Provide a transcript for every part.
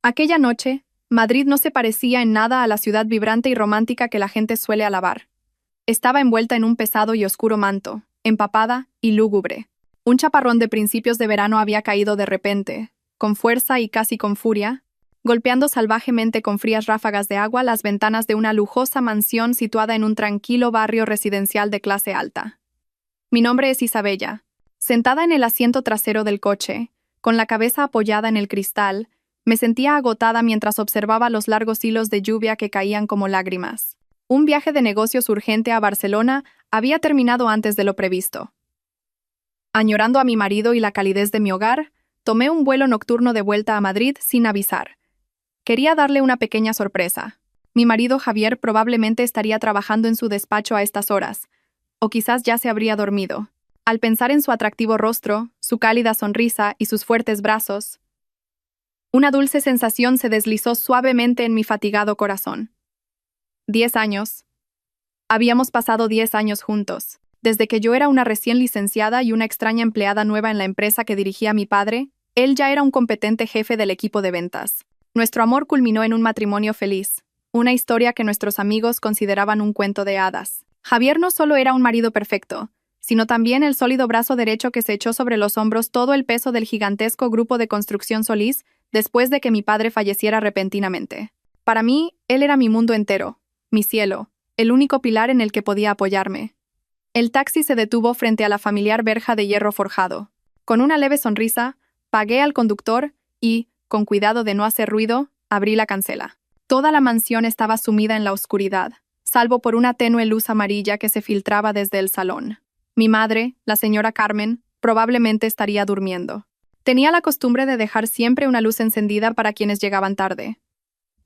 Aquella noche, Madrid no se parecía en nada a la ciudad vibrante y romántica que la gente suele alabar. Estaba envuelta en un pesado y oscuro manto, empapada y lúgubre. Un chaparrón de principios de verano había caído de repente, con fuerza y casi con furia, golpeando salvajemente con frías ráfagas de agua las ventanas de una lujosa mansión situada en un tranquilo barrio residencial de clase alta. Mi nombre es Isabella. Sentada en el asiento trasero del coche, con la cabeza apoyada en el cristal, me sentía agotada mientras observaba los largos hilos de lluvia que caían como lágrimas. Un viaje de negocios urgente a Barcelona había terminado antes de lo previsto. Añorando a mi marido y la calidez de mi hogar, tomé un vuelo nocturno de vuelta a Madrid sin avisar. Quería darle una pequeña sorpresa. Mi marido Javier probablemente estaría trabajando en su despacho a estas horas, o quizás ya se habría dormido. Al pensar en su atractivo rostro, su cálida sonrisa y sus fuertes brazos, una dulce sensación se deslizó suavemente en mi fatigado corazón. 10 años. Habíamos pasado 10 años juntos. Desde que yo era una recién licenciada y una extraña empleada nueva en la empresa que dirigía mi padre, él ya era un competente jefe del equipo de ventas. Nuestro amor culminó en un matrimonio feliz, una historia que nuestros amigos consideraban un cuento de hadas. Javier no solo era un marido perfecto, sino también el sólido brazo derecho que se echó sobre los hombros todo el peso del gigantesco grupo de construcción Solís después de que mi padre falleciera repentinamente. Para mí, él era mi mundo entero, mi cielo, el único pilar en el que podía apoyarme. El taxi se detuvo frente a la familiar verja de hierro forjado. Con una leve sonrisa, pagué al conductor y, con cuidado de no hacer ruido, abrí la cancela. Toda la mansión estaba sumida en la oscuridad, salvo por una tenue luz amarilla que se filtraba desde el salón. Mi madre, la señora Carmen, probablemente estaría durmiendo. Tenía la costumbre de dejar siempre una luz encendida para quienes llegaban tarde.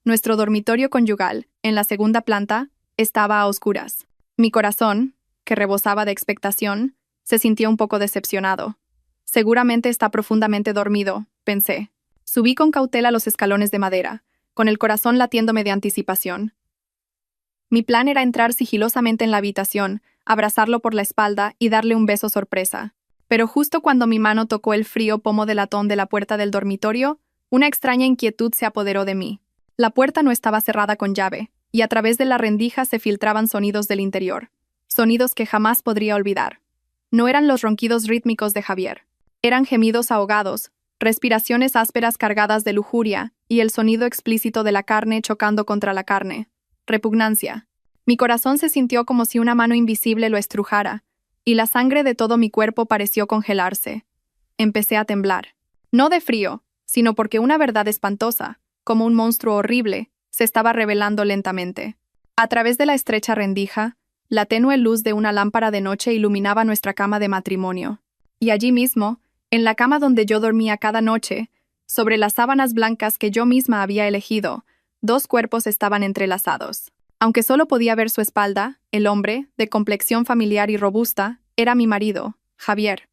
Nuestro dormitorio conyugal, en la segunda planta, estaba a oscuras. Mi corazón, que rebosaba de expectación, se sintió un poco decepcionado. Seguramente está profundamente dormido, pensé. Subí con cautela los escalones de madera, con el corazón latiéndome de anticipación. Mi plan era entrar sigilosamente en la habitación, abrazarlo por la espalda y darle un beso sorpresa. Pero justo cuando mi mano tocó el frío pomo de latón de la puerta del dormitorio, una extraña inquietud se apoderó de mí. La puerta no estaba cerrada con llave, y a través de la rendija se filtraban sonidos del interior. Sonidos que jamás podría olvidar. No eran los ronquidos rítmicos de Javier. Eran gemidos ahogados, respiraciones ásperas cargadas de lujuria, y el sonido explícito de la carne chocando contra la carne. Repugnancia. Mi corazón se sintió como si una mano invisible lo estrujara, y la sangre de todo mi cuerpo pareció congelarse. Empecé a temblar. No de frío, sino porque una verdad espantosa, como un monstruo horrible, se estaba revelando lentamente. A través de la estrecha rendija, la tenue luz de una lámpara de noche iluminaba nuestra cama de matrimonio. Y allí mismo, en la cama donde yo dormía cada noche, sobre las sábanas blancas que yo misma había elegido, dos cuerpos estaban entrelazados. Aunque solo podía ver su espalda, el hombre, de complexión familiar y robusta, era mi marido, Javier.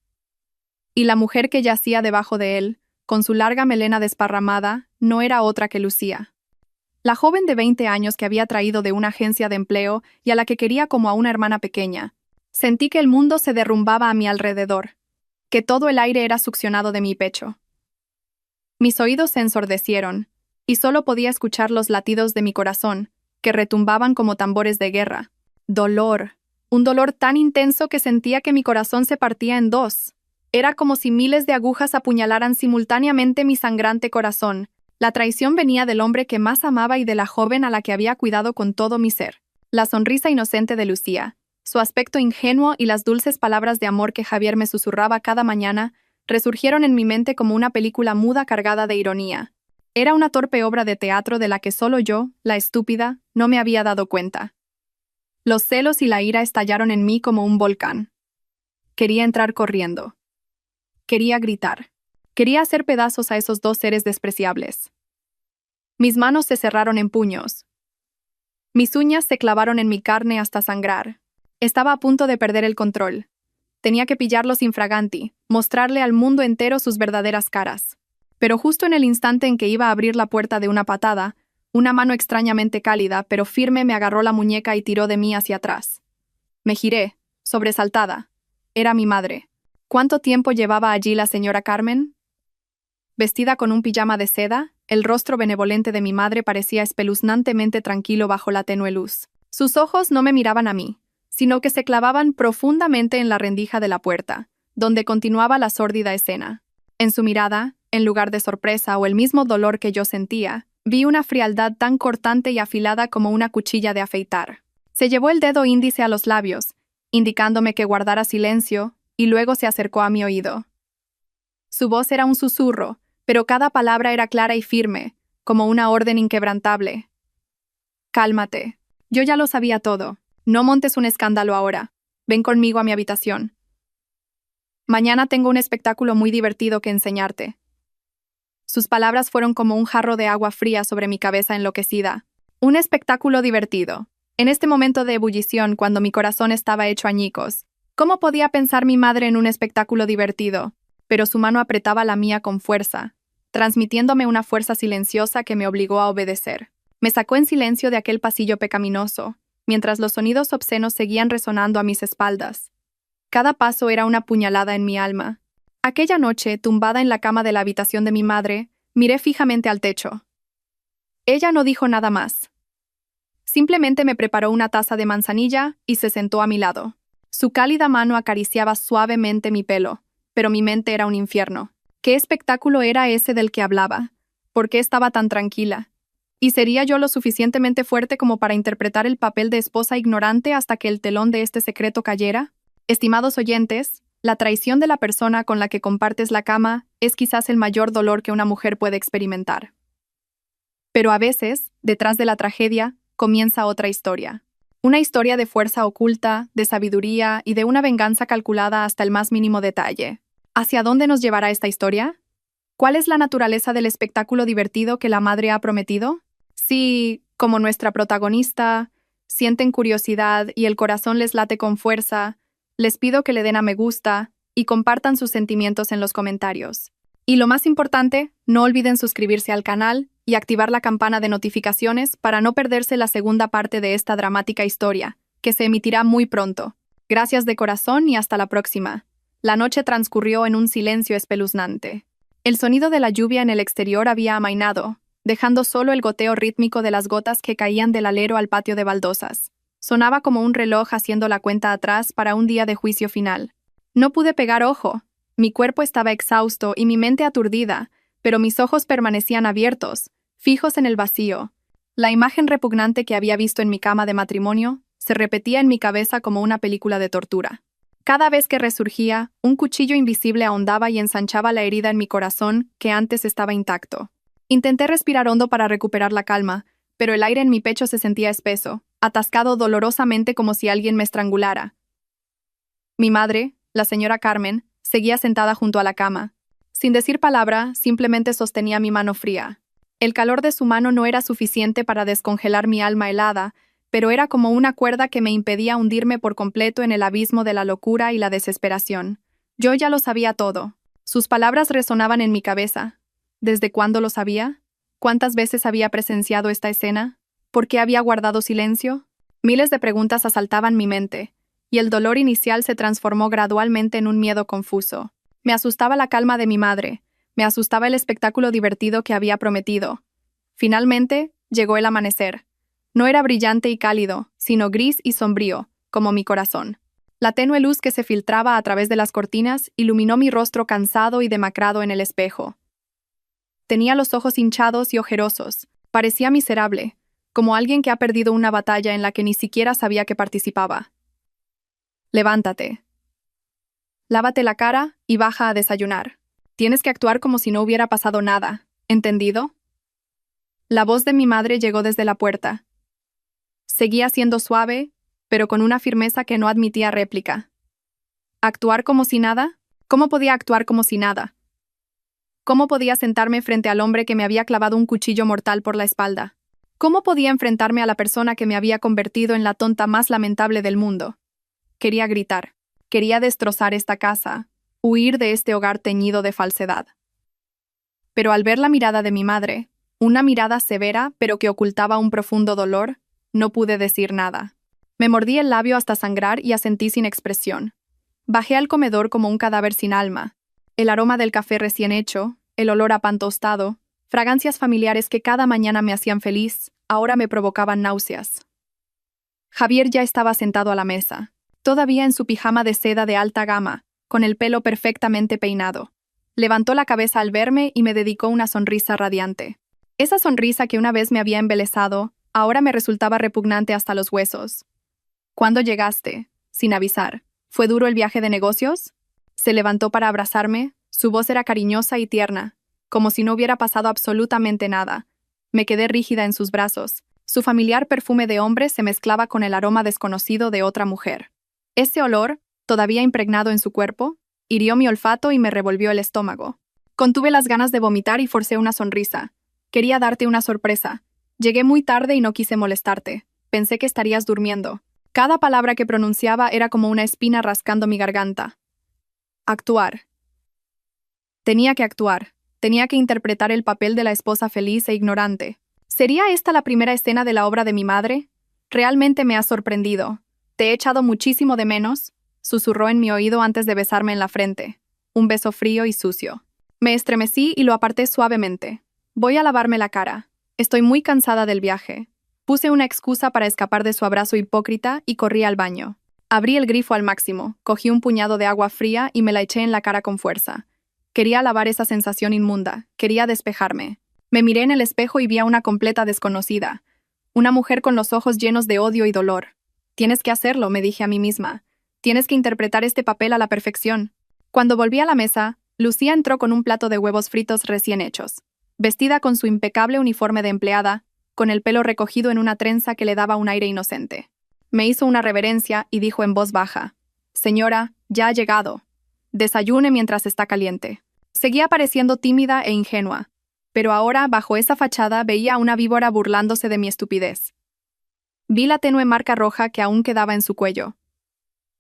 Y la mujer que yacía debajo de él, con su larga melena desparramada, no era otra que Lucía. La joven de 20 años que había traído de una agencia de empleo y a la que quería como a una hermana pequeña. Sentí que el mundo se derrumbaba a mi alrededor, que todo el aire era succionado de mi pecho. Mis oídos se ensordecieron, y solo podía escuchar los latidos de mi corazón, que retumbaban como tambores de guerra. Dolor. Un dolor tan intenso que sentía que mi corazón se partía en dos. Era como si miles de agujas apuñalaran simultáneamente mi sangrante corazón. La traición venía del hombre que más amaba y de la joven a la que había cuidado con todo mi ser. La sonrisa inocente de Lucía, su aspecto ingenuo y las dulces palabras de amor que Javier me susurraba cada mañana, resurgieron en mi mente como una película muda cargada de ironía. Era una torpe obra de teatro de la que solo yo, la estúpida, no me había dado cuenta. Los celos y la ira estallaron en mí como un volcán. Quería entrar corriendo. Quería gritar. Quería hacer pedazos a esos dos seres despreciables. Mis manos se cerraron en puños. Mis uñas se clavaron en mi carne hasta sangrar. Estaba a punto de perder el control. Tenía que pillarlos infraganti, mostrarle al mundo entero sus verdaderas caras. Pero justo en el instante en que iba a abrir la puerta de una patada, una mano extrañamente cálida pero firme me agarró la muñeca y tiró de mí hacia atrás. Me giré, sobresaltada. Era mi madre. ¿Cuánto tiempo llevaba allí la señora Carmen? Vestida con un pijama de seda, El rostro benevolente de mi madre parecía espeluznantemente tranquilo bajo la tenue luz. Sus ojos no me miraban a mí, sino que se clavaban profundamente en la rendija de la puerta, donde continuaba la sórdida escena. En su mirada, en lugar de sorpresa o el mismo dolor que yo sentía, vi una frialdad tan cortante y afilada como una cuchilla de afeitar. Se llevó el dedo índice a los labios, indicándome que guardara silencio, y luego se acercó a mi oído. Su voz era un susurro, pero cada palabra era clara y firme, como una orden inquebrantable. «Cálmate. Yo ya lo sabía todo. No montes un escándalo ahora. Ven conmigo a mi habitación. Mañana tengo un espectáculo muy divertido que enseñarte». Sus palabras fueron como un jarro de agua fría sobre mi cabeza enloquecida. Un espectáculo divertido. En este momento de ebullición, cuando mi corazón estaba hecho añicos, ¿cómo podía pensar mi madre en un espectáculo divertido? Pero su mano apretaba la mía con fuerza, transmitiéndome una fuerza silenciosa que me obligó a obedecer. Me sacó en silencio de aquel pasillo pecaminoso, mientras los sonidos obscenos seguían resonando a mis espaldas. Cada paso era una puñalada en mi alma. Aquella noche, tumbada en la cama de la habitación de mi madre, miré fijamente al techo. Ella no dijo nada más. Simplemente me preparó una taza de manzanilla y se sentó a mi lado. Su cálida mano acariciaba suavemente mi pelo, pero mi mente era un infierno. ¿Qué espectáculo era ese del que hablaba? ¿Por qué estaba tan tranquila? ¿Y sería yo lo suficientemente fuerte como para interpretar el papel de esposa ignorante hasta que el telón de este secreto cayera? Estimados oyentes, la traición de la persona con la que compartes la cama es quizás el mayor dolor que una mujer puede experimentar. Pero a veces, detrás de la tragedia, comienza otra historia. Una historia de fuerza oculta, de sabiduría y de una venganza calculada hasta el más mínimo detalle. ¿Hacia dónde nos llevará esta historia? ¿Cuál es la naturaleza del espectáculo divertido que la madre ha prometido? Si, como nuestra protagonista, sienten curiosidad y el corazón les late con fuerza, les pido que le den a me gusta y compartan sus sentimientos en los comentarios. Y lo más importante, no olviden suscribirse al canal y activar la campana de notificaciones para no perderse la segunda parte de esta dramática historia, que se emitirá muy pronto. Gracias de corazón y hasta la próxima. La noche transcurrió en un silencio espeluznante. El sonido de la lluvia en el exterior había amainado, dejando solo el goteo rítmico de las gotas que caían del alero al patio de baldosas. Sonaba como un reloj haciendo la cuenta atrás para un día de juicio final. No pude pegar ojo. Mi cuerpo estaba exhausto y mi mente aturdida, pero mis ojos permanecían abiertos, fijos en el vacío. La imagen repugnante que había visto en mi cama de matrimonio se repetía en mi cabeza como una película de tortura. Cada vez que resurgía, un cuchillo invisible ahondaba y ensanchaba la herida en mi corazón que antes estaba intacto. Intenté respirar hondo para recuperar la calma, pero el aire en mi pecho se sentía espeso, atascado dolorosamente como si alguien me estrangulara. Mi madre, la señora Carmen, seguía sentada junto a la cama. Sin decir palabra, simplemente sostenía mi mano fría. El calor de su mano no era suficiente para descongelar mi alma helada, pero era como una cuerda que me impedía hundirme por completo en el abismo de la locura y la desesperación. Yo ya lo sabía todo. Sus palabras resonaban en mi cabeza. ¿Desde cuándo lo sabía? ¿Cuántas veces había presenciado esta escena? ¿Por qué había guardado silencio? Miles de preguntas asaltaban mi mente, y el dolor inicial se transformó gradualmente en un miedo confuso. Me asustaba la calma de mi madre, me asustaba el espectáculo divertido que había prometido. Finalmente, llegó el amanecer. No era brillante y cálido, sino gris y sombrío, como mi corazón. La tenue luz que se filtraba a través de las cortinas iluminó mi rostro cansado y demacrado en el espejo. Tenía los ojos hinchados y ojerosos, parecía miserable, como alguien que ha perdido una batalla en la que ni siquiera sabía que participaba. Levántate. Lávate la cara y baja a desayunar. Tienes que actuar como si no hubiera pasado nada, ¿entendido? La voz de mi madre llegó desde la puerta. Seguía siendo suave, pero con una firmeza que no admitía réplica. ¿Actuar como si nada? ¿Cómo podía actuar como si nada? ¿Cómo podía sentarme frente al hombre que me había clavado un cuchillo mortal por la espalda? ¿Cómo podía enfrentarme a la persona que me había convertido en la tonta más lamentable del mundo? Quería gritar. Quería destrozar esta casa, huir de este hogar teñido de falsedad. Pero al ver la mirada de mi madre, una mirada severa pero que ocultaba un profundo dolor, no pude decir nada. Me mordí el labio hasta sangrar y asentí sin expresión. Bajé al comedor como un cadáver sin alma. El aroma del café recién hecho, el olor a pan tostado, Fragancias familiares que cada mañana me hacían feliz, ahora me provocaban náuseas. Javier ya estaba sentado a la mesa, todavía en su pijama de seda de alta gama, con el pelo perfectamente peinado. Levantó la cabeza al verme y me dedicó una sonrisa radiante. Esa sonrisa que una vez me había embelesado, ahora me resultaba repugnante hasta los huesos. ¿Cuándo llegaste? Sin avisar. ¿Fue duro el viaje de negocios? Se levantó para abrazarme, su voz era cariñosa y tierna, como si no hubiera pasado absolutamente nada. Me quedé rígida en sus brazos. Su familiar perfume de hombre se mezclaba con el aroma desconocido de otra mujer. Ese olor, todavía impregnado en su cuerpo, hirió mi olfato y me revolvió el estómago. Contuve las ganas de vomitar y forcé una sonrisa. Quería darte una sorpresa. Llegué muy tarde y no quise molestarte. Pensé que estarías durmiendo. Cada palabra que pronunciaba era como una espina rascando mi garganta. Actuar. Tenía que actuar. Tenía que interpretar el papel de la esposa feliz e ignorante. ¿Sería esta la primera escena de la obra de mi madre? Realmente me has sorprendido. Te he echado muchísimo de menos, susurró en mi oído antes de besarme en la frente. Un beso frío y sucio. Me estremecí y lo aparté suavemente. Voy a lavarme la cara. Estoy muy cansada del viaje. Puse una excusa para escapar de su abrazo hipócrita y corrí al baño. Abrí el grifo al máximo, cogí un puñado de agua fría y me la eché en la cara con fuerza. Quería lavar esa sensación inmunda, quería despejarme. Me miré en el espejo y vi a una completa desconocida. Una mujer con los ojos llenos de odio y dolor. Tienes que hacerlo, me dije a mí misma. Tienes que interpretar este papel a la perfección. Cuando volví a la mesa, Lucía entró con un plato de huevos fritos recién hechos. Vestida con su impecable uniforme de empleada, con el pelo recogido en una trenza que le daba un aire inocente. Me hizo una reverencia y dijo en voz baja: «Señora, ya ha llegado. Desayune mientras está caliente». Seguía pareciendo tímida e ingenua, pero ahora, bajo esa fachada, veía a una víbora burlándose de mi estupidez. Vi la tenue marca roja que aún quedaba en su cuello.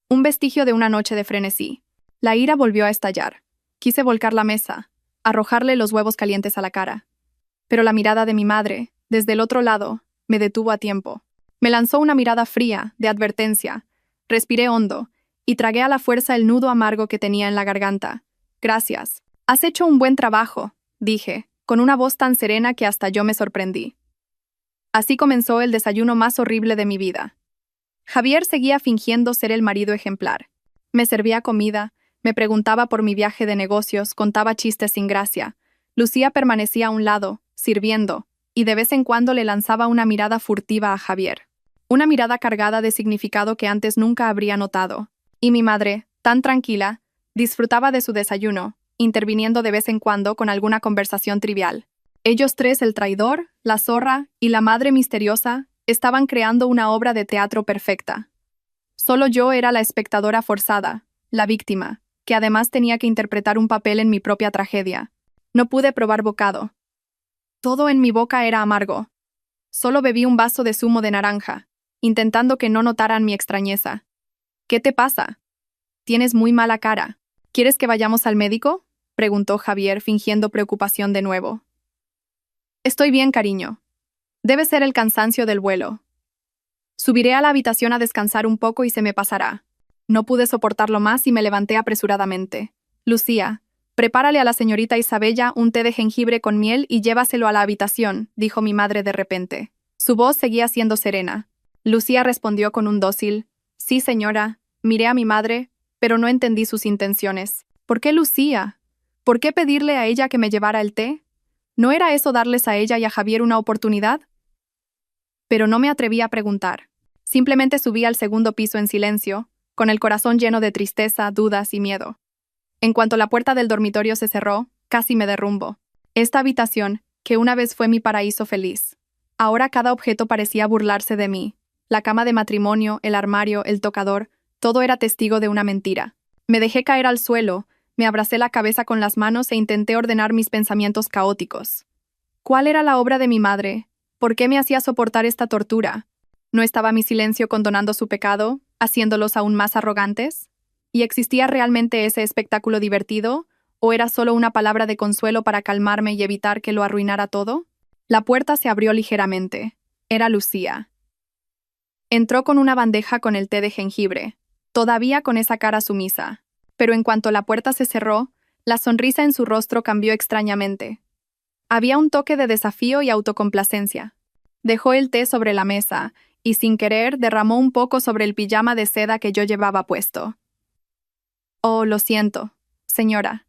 Un vestigio de una noche de frenesí. La ira volvió a estallar. Quise volcar la mesa, arrojarle los huevos calientes a la cara. Pero la mirada de mi madre, desde el otro lado, me detuvo a tiempo. Me lanzó una mirada fría, de advertencia. Respiré hondo, y tragué a la fuerza el nudo amargo que tenía en la garganta. «Gracias. Has hecho un buen trabajo», dije, con una voz tan serena que hasta yo me sorprendí. Así comenzó el desayuno más horrible de mi vida. Javier seguía fingiendo ser el marido ejemplar. Me servía comida, me preguntaba por mi viaje de negocios, contaba chistes sin gracia. Lucía permanecía a un lado, sirviendo, y de vez en cuando le lanzaba una mirada furtiva a Javier. Una mirada cargada de significado que antes nunca habría notado. Y mi madre, tan tranquila, disfrutaba de su desayuno, interviniendo de vez en cuando con alguna conversación trivial. Ellos tres, el traidor, la zorra y la madre misteriosa, estaban creando una obra de teatro perfecta. Solo yo era la espectadora forzada, la víctima, que además tenía que interpretar un papel en mi propia tragedia. No pude probar bocado. Todo en mi boca era amargo. Solo bebí un vaso de zumo de naranja, intentando que no notaran mi extrañeza. «¿Qué te pasa? Tienes muy mala cara. ¿Quieres que vayamos al médico?», preguntó Javier, fingiendo preocupación de nuevo. «Estoy bien, cariño. Debe ser el cansancio del vuelo. Subiré a la habitación a descansar un poco y se me pasará». No pude soportarlo más y me levanté apresuradamente. «Lucía, prepárale a la señorita Isabella un té de jengibre con miel y llévaselo a la habitación», dijo mi madre de repente. Su voz seguía siendo serena. Lucía respondió con un dócil: «Sí, señora». Miré a mi madre, pero no entendí sus intenciones. ¿Por qué Lucía? ¿Por qué pedirle a ella que me llevara el té? ¿No era eso darles a ella y a Javier una oportunidad? Pero no me atreví a preguntar. Simplemente subí al segundo piso en silencio, con el corazón lleno de tristeza, dudas y miedo. En cuanto la puerta del dormitorio se cerró, casi me derrumbo. Esta habitación, que una vez fue mi paraíso feliz. Ahora cada objeto parecía burlarse de mí. La cama de matrimonio, el armario, el tocador, todo era testigo de una mentira. Me dejé caer al suelo, me abracé la cabeza con las manos e intenté ordenar mis pensamientos caóticos. ¿Cuál era la obra de mi madre? ¿Por qué me hacía soportar esta tortura? ¿No estaba mi silencio condonando su pecado, haciéndolos aún más arrogantes? ¿Y existía realmente ese espectáculo divertido, o era solo una palabra de consuelo para calmarme y evitar que lo arruinara todo? La puerta se abrió ligeramente. Era Lucía. Entró con una bandeja con el té de jengibre, todavía con esa cara sumisa. Pero en cuanto la puerta se cerró, la sonrisa en su rostro cambió extrañamente. Había un toque de desafío y autocomplacencia. Dejó el té sobre la mesa y, sin querer, derramó un poco sobre el pijama de seda que yo llevaba puesto. Oh, lo siento, señora.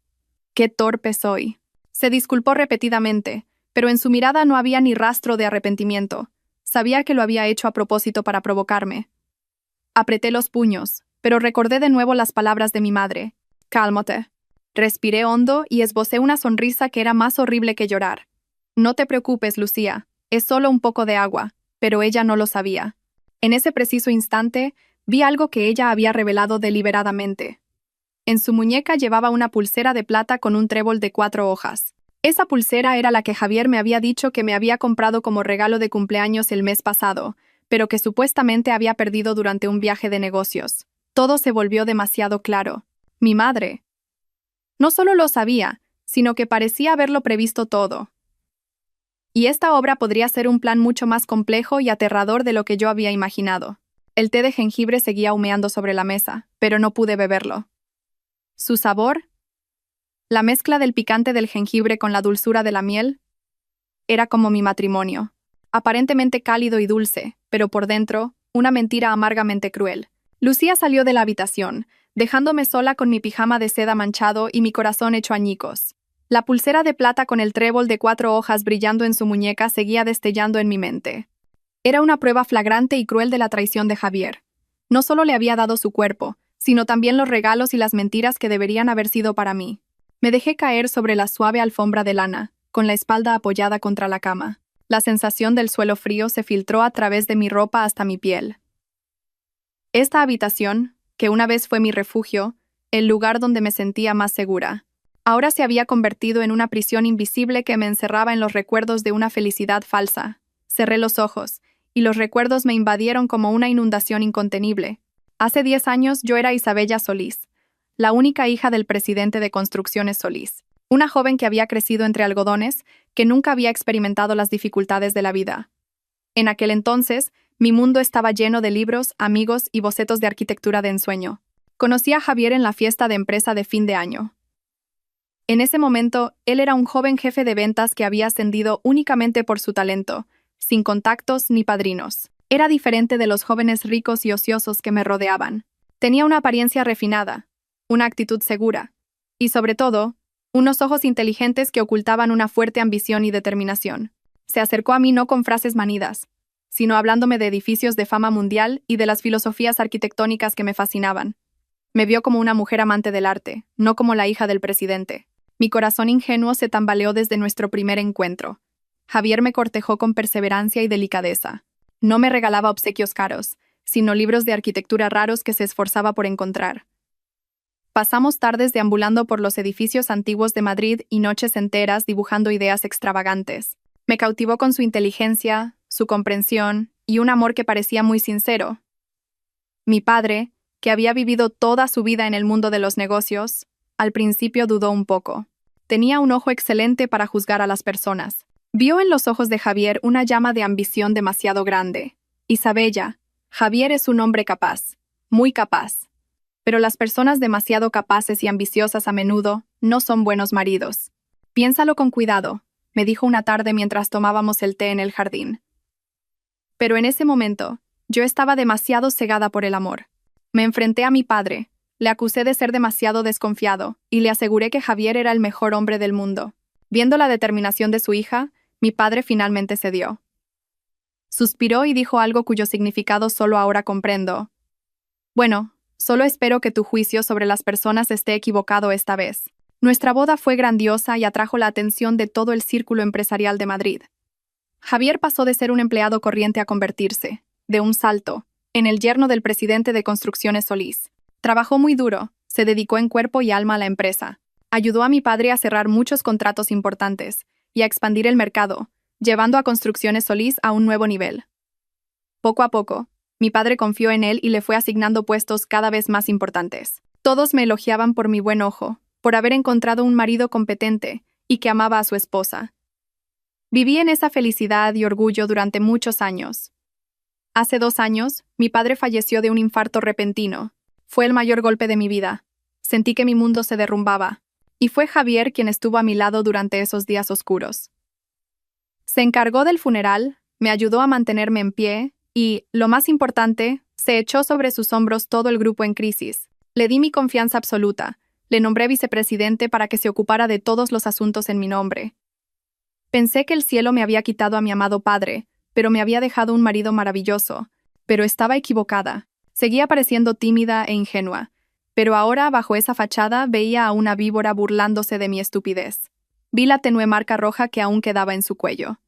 Qué torpe soy. Se disculpó repetidamente, pero en su mirada no había ni rastro de arrepentimiento. Sabía que lo había hecho a propósito para provocarme. Apreté los puños, pero recordé de nuevo las palabras de mi madre. Cálmate. Respiré hondo y esbocé una sonrisa que era más horrible que llorar. No te preocupes, Lucía, es solo un poco de agua, pero ella no lo sabía. En ese preciso instante, vi algo que ella había revelado deliberadamente. En su muñeca llevaba una pulsera de plata con un trébol de 4 hojas. Esa pulsera era la que Javier me había dicho que me había comprado como regalo de cumpleaños el mes pasado, pero que supuestamente había perdido durante un viaje de negocios. Todo se volvió demasiado claro. Mi madre no solo lo sabía, sino que parecía haberlo previsto todo. Y esta obra podría ser un plan mucho más complejo y aterrador de lo que yo había imaginado. El té de jengibre seguía humeando sobre la mesa, pero no pude beberlo. ¿Su sabor? La mezcla del picante del jengibre con la dulzura de la miel era como mi matrimonio. Aparentemente cálido y dulce, pero por dentro, una mentira amargamente cruel. Lucía salió de la habitación, dejándome sola con mi pijama de seda manchado y mi corazón hecho añicos. La pulsera de plata con el trébol de 4 hojas brillando en su muñeca seguía destellando en mi mente. Era una prueba flagrante y cruel de la traición de Javier. No solo le había dado su cuerpo, sino también los regalos y las mentiras que deberían haber sido para mí. Me dejé caer sobre la suave alfombra de lana, con la espalda apoyada contra la cama. La sensación del suelo frío se filtró a través de mi ropa hasta mi piel. Esta habitación, que una vez fue mi refugio, el lugar donde me sentía más segura, ahora se había convertido en una prisión invisible que me encerraba en los recuerdos de una felicidad falsa. Cerré los ojos, y los recuerdos me invadieron como una inundación incontenible. Hace 10 años yo era Isabella Solís, la única hija del presidente de Construcciones Solís, una joven que había crecido entre algodones, que nunca había experimentado las dificultades de la vida. En aquel entonces, mi mundo estaba lleno de libros, amigos y bocetos de arquitectura de ensueño. Conocí a Javier en la fiesta de empresa de fin de año. En ese momento, él era un joven jefe de ventas que había ascendido únicamente por su talento, sin contactos ni padrinos. Era diferente de los jóvenes ricos y ociosos que me rodeaban. Tenía una apariencia refinada, una actitud segura, y sobre todo, unos ojos inteligentes que ocultaban una fuerte ambición y determinación. Se acercó a mí no con frases manidas, sino hablándome de edificios de fama mundial y de las filosofías arquitectónicas que me fascinaban. Me vio como una mujer amante del arte, no como la hija del presidente. Mi corazón ingenuo se tambaleó desde nuestro primer encuentro. Javier me cortejó con perseverancia y delicadeza. No me regalaba obsequios caros, sino libros de arquitectura raros que se esforzaba por encontrar. Pasamos tardes deambulando por los edificios antiguos de Madrid y noches enteras dibujando ideas extravagantes. Me cautivó con su inteligencia, su comprensión y un amor que parecía muy sincero. Mi padre, que había vivido toda su vida en el mundo de los negocios, al principio dudó un poco. Tenía un ojo excelente para juzgar a las personas. Vio en los ojos de Javier una llama de ambición demasiado grande. Isabella, Javier es un hombre capaz, muy capaz. Pero las personas demasiado capaces y ambiciosas a menudo no son buenos maridos. Piénsalo con cuidado, me dijo una tarde mientras tomábamos el té en el jardín. Pero en ese momento, yo estaba demasiado cegada por el amor. Me enfrenté a mi padre, le acusé de ser demasiado desconfiado y le aseguré que Javier era el mejor hombre del mundo. Viendo la determinación de su hija, mi padre finalmente cedió. Suspiró y dijo algo cuyo significado solo ahora comprendo. Bueno, solo espero que tu juicio sobre las personas esté equivocado esta vez. Nuestra boda fue grandiosa y atrajo la atención de todo el círculo empresarial de Madrid. Javier pasó de ser un empleado corriente a convertirse, de un salto, en el yerno del presidente de Construcciones Solís. Trabajó muy duro, se dedicó en cuerpo y alma a la empresa. Ayudó a mi padre a cerrar muchos contratos importantes y a expandir el mercado, llevando a Construcciones Solís a un nuevo nivel. Poco a poco, mi padre confió en él y le fue asignando puestos cada vez más importantes. Todos me elogiaban por mi buen ojo, por haber encontrado un marido competente y que amaba a su esposa. Viví en esa felicidad y orgullo durante muchos años. Hace 2 años, mi padre falleció de un infarto repentino. Fue el mayor golpe de mi vida. Sentí que mi mundo se derrumbaba. Y fue Javier quien estuvo a mi lado durante esos días oscuros. Se encargó del funeral, me ayudó a mantenerme en pie y, lo más importante, se echó sobre sus hombros todo el grupo en crisis. Le di mi confianza absoluta. Le nombré vicepresidente para que se ocupara de todos los asuntos en mi nombre. Pensé que el cielo me había quitado a mi amado padre, pero me había dejado un marido maravilloso. Pero estaba equivocada. Seguía pareciendo tímida e ingenua. Pero ahora, bajo esa fachada, veía a una víbora burlándose de mi estupidez. Vi la tenue marca roja que aún quedaba en su cuello.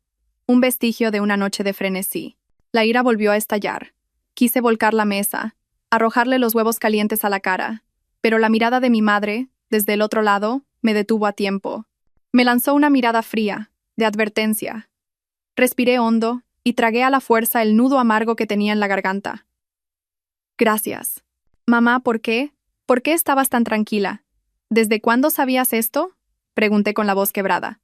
Un vestigio de una noche de frenesí. La ira volvió a estallar. Quise volcar la mesa, arrojarle los huevos calientes a la cara. Pero la mirada de mi madre, desde el otro lado, me detuvo a tiempo. Me lanzó una mirada fría, de advertencia. Respiré hondo y tragué a la fuerza el nudo amargo que tenía en la garganta. Gracias. Mamá, ¿por qué? ¿Por qué estabas tan tranquila? ¿Desde cuándo sabías esto? Pregunté con la voz quebrada.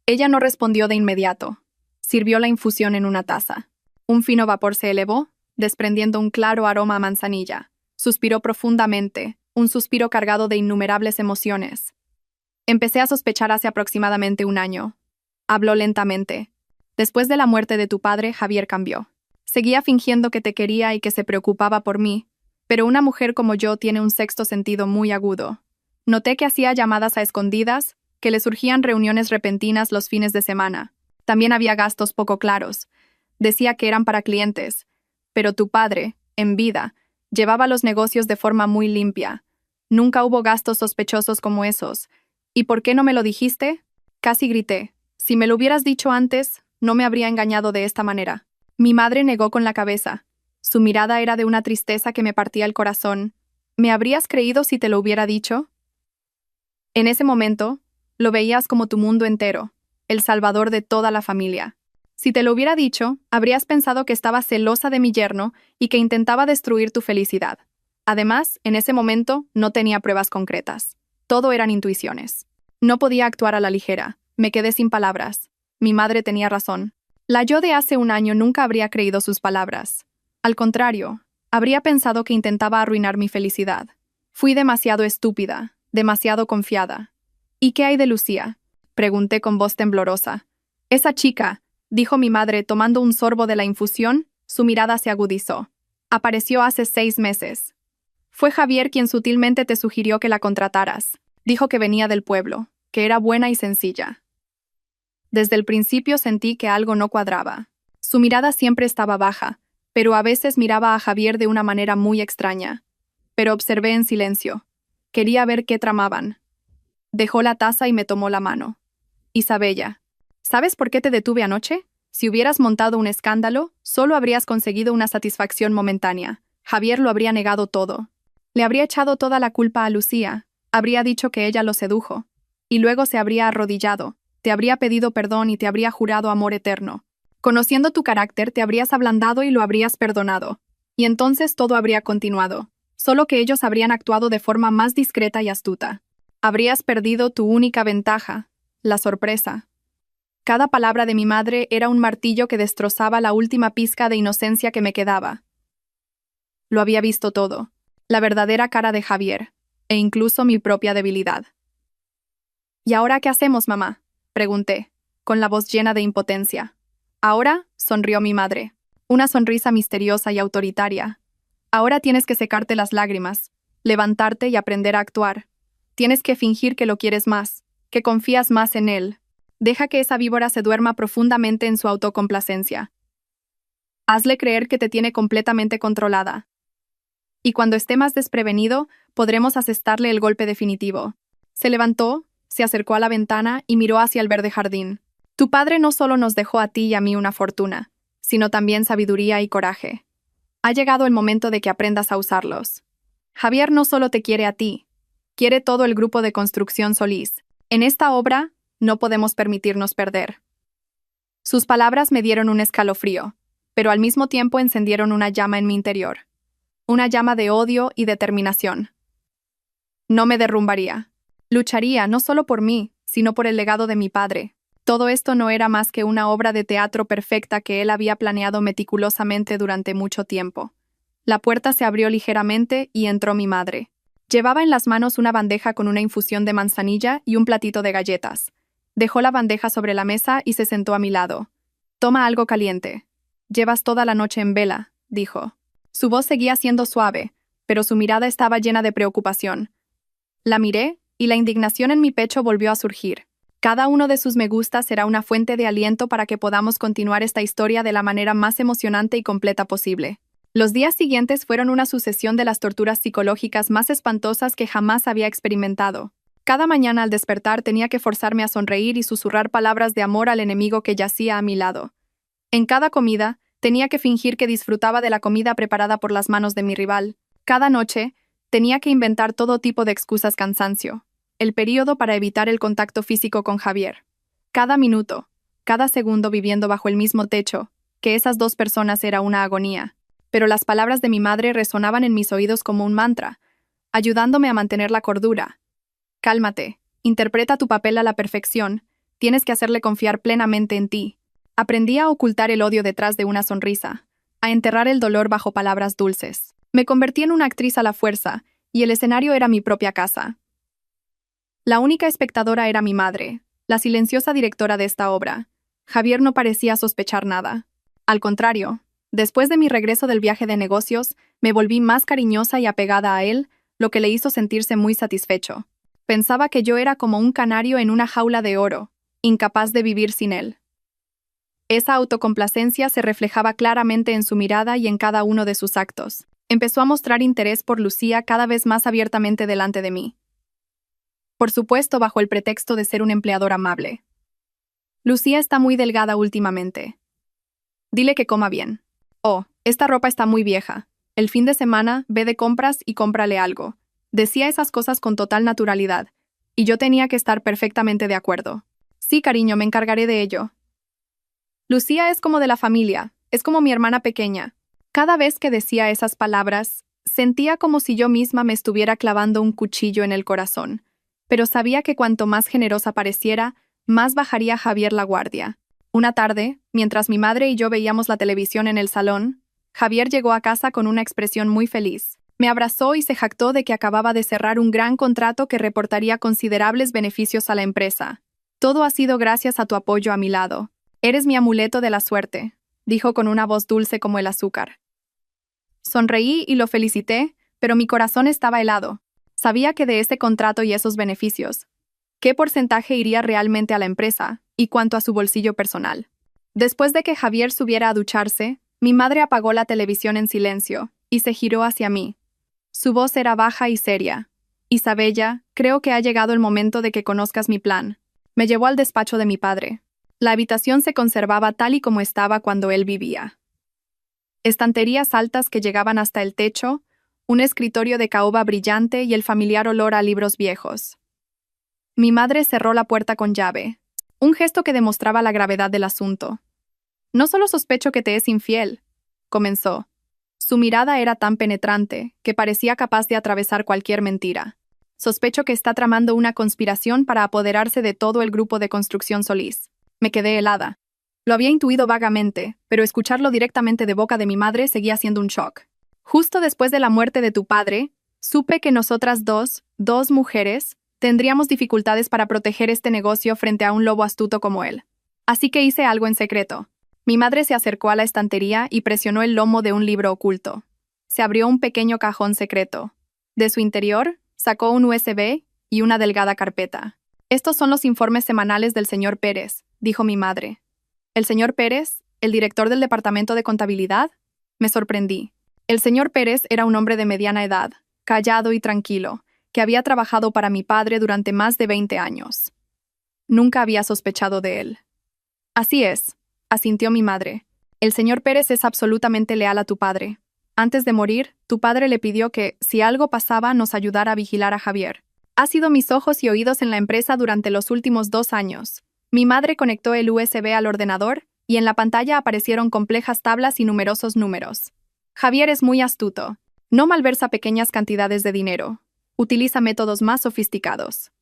Ella no respondió de inmediato. Sirvió la infusión en una taza. Un fino vapor se elevó, desprendiendo un claro aroma a manzanilla. Suspiró profundamente, un suspiro cargado de innumerables emociones. Empecé a sospechar hace aproximadamente un año. Habló lentamente. Después de la muerte de tu padre, Javier cambió. Seguía fingiendo que te quería y que se preocupaba por mí, pero una mujer como yo tiene un sexto sentido muy agudo. Noté que hacía llamadas a escondidas, que le surgían reuniones repentinas los fines de semana. También había gastos poco claros. Decía que eran para clientes. Pero tu padre, en vida, llevaba los negocios de forma muy limpia. Nunca hubo gastos sospechosos como esos. ¿Y por qué no me lo dijiste? Casi grité. Si me lo hubieras dicho antes, no me habría engañado de esta manera. Mi madre negó con la cabeza. Su mirada era de una tristeza que me partía el corazón. ¿Me habrías creído si te lo hubiera dicho? En ese momento, lo veías como tu mundo entero, el salvador de toda la familia. Si te lo hubiera dicho, habrías pensado que estaba celosa de mi yerno y que intentaba destruir tu felicidad. Además, en ese momento, no tenía pruebas concretas. Todo eran intuiciones. No podía actuar a la ligera. Me quedé sin palabras. Mi madre tenía razón. La yo de hace un año nunca habría creído sus palabras. Al contrario, habría pensado que intentaba arruinar mi felicidad. Fui demasiado estúpida, demasiado confiada. ¿Y qué hay de Lucía? Pregunté con voz temblorosa. Esa chica, dijo mi madre tomando un sorbo de la infusión, su mirada se agudizó. Apareció hace 6 meses. Fue Javier quien sutilmente te sugirió que la contrataras. Dijo que venía del pueblo, que era buena y sencilla. Desde el principio sentí que algo no cuadraba. Su mirada siempre estaba baja, pero a veces miraba a Javier de una manera muy extraña. Pero observé en silencio. Quería ver qué tramaban. Dejó la taza y me tomó la mano. Isabella, ¿sabes por qué te detuve anoche? Si hubieras montado un escándalo, solo habrías conseguido una satisfacción momentánea. Javier lo habría negado todo. Le habría echado toda la culpa a Lucía. Habría dicho que ella lo sedujo. Y luego se habría arrodillado. Te habría pedido perdón y te habría jurado amor eterno. Conociendo tu carácter, te habrías ablandado y lo habrías perdonado. Y entonces todo habría continuado. Solo que ellos habrían actuado de forma más discreta y astuta. Habrías perdido tu única ventaja, la sorpresa. Cada palabra de mi madre era un martillo que destrozaba la última pizca de inocencia que me quedaba. Lo había visto todo, la verdadera cara de Javier, e incluso mi propia debilidad. ¿Y ahora qué hacemos, mamá?, pregunté, con la voz llena de impotencia. Ahora, sonrió mi madre, una sonrisa misteriosa y autoritaria. Ahora tienes que secarte las lágrimas, levantarte y aprender a actuar. Tienes que fingir que lo quieres más, que confías más en él. Deja que esa víbora se duerma profundamente en su autocomplacencia. Hazle creer que te tiene completamente controlada. Y cuando esté más desprevenido, podremos asestarle el golpe definitivo. Se levantó, se acercó a la ventana y miró hacia el verde jardín. Tu padre no solo nos dejó a ti y a mí una fortuna, sino también sabiduría y coraje. Ha llegado el momento de que aprendas a usarlos. Javier no solo te quiere a ti, quiere todo el grupo de construcción Solís. En esta obra, no podemos permitirnos perder. Sus palabras me dieron un escalofrío, pero al mismo tiempo encendieron una llama en mi interior. Una llama de odio y determinación. No me derrumbaría. Lucharía no solo por mí, sino por el legado de mi padre. Todo esto no era más que una obra de teatro perfecta que él había planeado meticulosamente durante mucho tiempo. La puerta se abrió ligeramente y entró mi madre. Llevaba en las manos una bandeja con una infusión de manzanilla y un platito de galletas. Dejó la bandeja sobre la mesa y se sentó a mi lado. Toma algo caliente. Llevas toda la noche en vela, dijo. Su voz seguía siendo suave, pero su mirada estaba llena de preocupación. La miré, y la indignación en mi pecho volvió a surgir. Cada uno de sus me gusta será una fuente de aliento para que podamos continuar esta historia de la manera más emocionante y completa posible. Los días siguientes fueron una sucesión de las torturas psicológicas más espantosas que jamás había experimentado. Cada mañana al despertar tenía que forzarme a sonreír y susurrar palabras de amor al enemigo que yacía a mi lado. En cada comida, tenía que fingir que disfrutaba de la comida preparada por las manos de mi rival. Cada noche, tenía que inventar todo tipo de excusas cansancio. El período para evitar el contacto físico con Javier. Cada minuto, cada segundo viviendo bajo el mismo techo, que esas dos personas era una agonía. Pero las palabras de mi madre resonaban en mis oídos como un mantra, ayudándome a mantener la cordura. Cálmate, interpreta tu papel a la perfección, tienes que hacerle confiar plenamente en ti. Aprendí a ocultar el odio detrás de una sonrisa, a enterrar el dolor bajo palabras dulces. Me convertí en una actriz a la fuerza, y el escenario era mi propia casa. La única espectadora era mi madre, la silenciosa directora de esta obra. Javier no parecía sospechar nada. Al contrario, después de mi regreso del viaje de negocios, me volví más cariñosa y apegada a él, lo que le hizo sentirse muy satisfecho. Pensaba que yo era como un canario en una jaula de oro, incapaz de vivir sin él. Esa autocomplacencia se reflejaba claramente en su mirada y en cada uno de sus actos. Empezó a mostrar interés por Lucía cada vez más abiertamente delante de mí. Por supuesto, bajo el pretexto de ser un empleador amable. Lucía está muy delgada últimamente. Dile que coma bien. Oh, esta ropa está muy vieja. El fin de semana, ve de compras y cómprale algo. Decía esas cosas con total naturalidad, y yo tenía que estar perfectamente de acuerdo. Sí, cariño, me encargaré de ello. Lucía es como de la familia, es como mi hermana pequeña. Cada vez que decía esas palabras, sentía como si yo misma me estuviera clavando un cuchillo en el corazón, pero sabía que cuanto más generosa pareciera, más bajaría Javier la guardia. Una tarde, mientras mi madre y yo veíamos la televisión en el salón, Javier llegó a casa con una expresión muy feliz. Me abrazó y se jactó de que acababa de cerrar un gran contrato que reportaría considerables beneficios a la empresa. Todo ha sido gracias a tu apoyo a mi lado. Eres mi amuleto de la suerte, dijo con una voz dulce como el azúcar. Sonreí y lo felicité, pero mi corazón estaba helado. Sabía que de ese contrato y esos beneficios, ¿qué porcentaje iría realmente a la empresa y cuánto a su bolsillo personal? Después de que Javier subiera a ducharse, mi madre apagó la televisión en silencio y se giró hacia mí. Su voz era baja y seria. Isabella, creo que ha llegado el momento de que conozcas mi plan. Me llevó al despacho de mi padre. La habitación se conservaba tal y como estaba cuando él vivía. Estanterías altas que llegaban hasta el techo, un escritorio de caoba brillante y el familiar olor a libros viejos. Mi madre cerró la puerta con llave, un gesto que demostraba la gravedad del asunto. No solo sospecho que te es infiel, comenzó. Su mirada era tan penetrante que parecía capaz de atravesar cualquier mentira. Sospecho que está tramando una conspiración para apoderarse de todo el grupo de construcción Solís. Me quedé helada. Lo había intuido vagamente, pero escucharlo directamente de boca de mi madre seguía siendo un shock. Justo después de la muerte de tu padre, supe que nosotras dos mujeres, tendríamos dificultades para proteger este negocio frente a un lobo astuto como él. Así que hice algo en secreto. Mi madre se acercó a la estantería y presionó el lomo de un libro oculto. Se abrió un pequeño cajón secreto. De su interior, sacó un USB y una delgada carpeta. Estos son los informes semanales del señor Pérez, dijo mi madre. ¿El señor Pérez, el director del departamento de contabilidad? Me sorprendí. El señor Pérez era un hombre de mediana edad, callado y tranquilo, que había trabajado para mi padre durante más de 20 años. Nunca había sospechado de él. Así es, asintió mi madre. El señor Pérez es absolutamente leal a tu padre. Antes de morir, tu padre le pidió que, si algo pasaba, nos ayudara a vigilar a Javier. Ha sido mis ojos y oídos en la empresa durante los últimos 2 años. Mi madre conectó el USB al ordenador, y en la pantalla aparecieron complejas tablas y numerosos números. Javier es muy astuto. No malversa pequeñas cantidades de dinero. Utiliza métodos más sofisticados.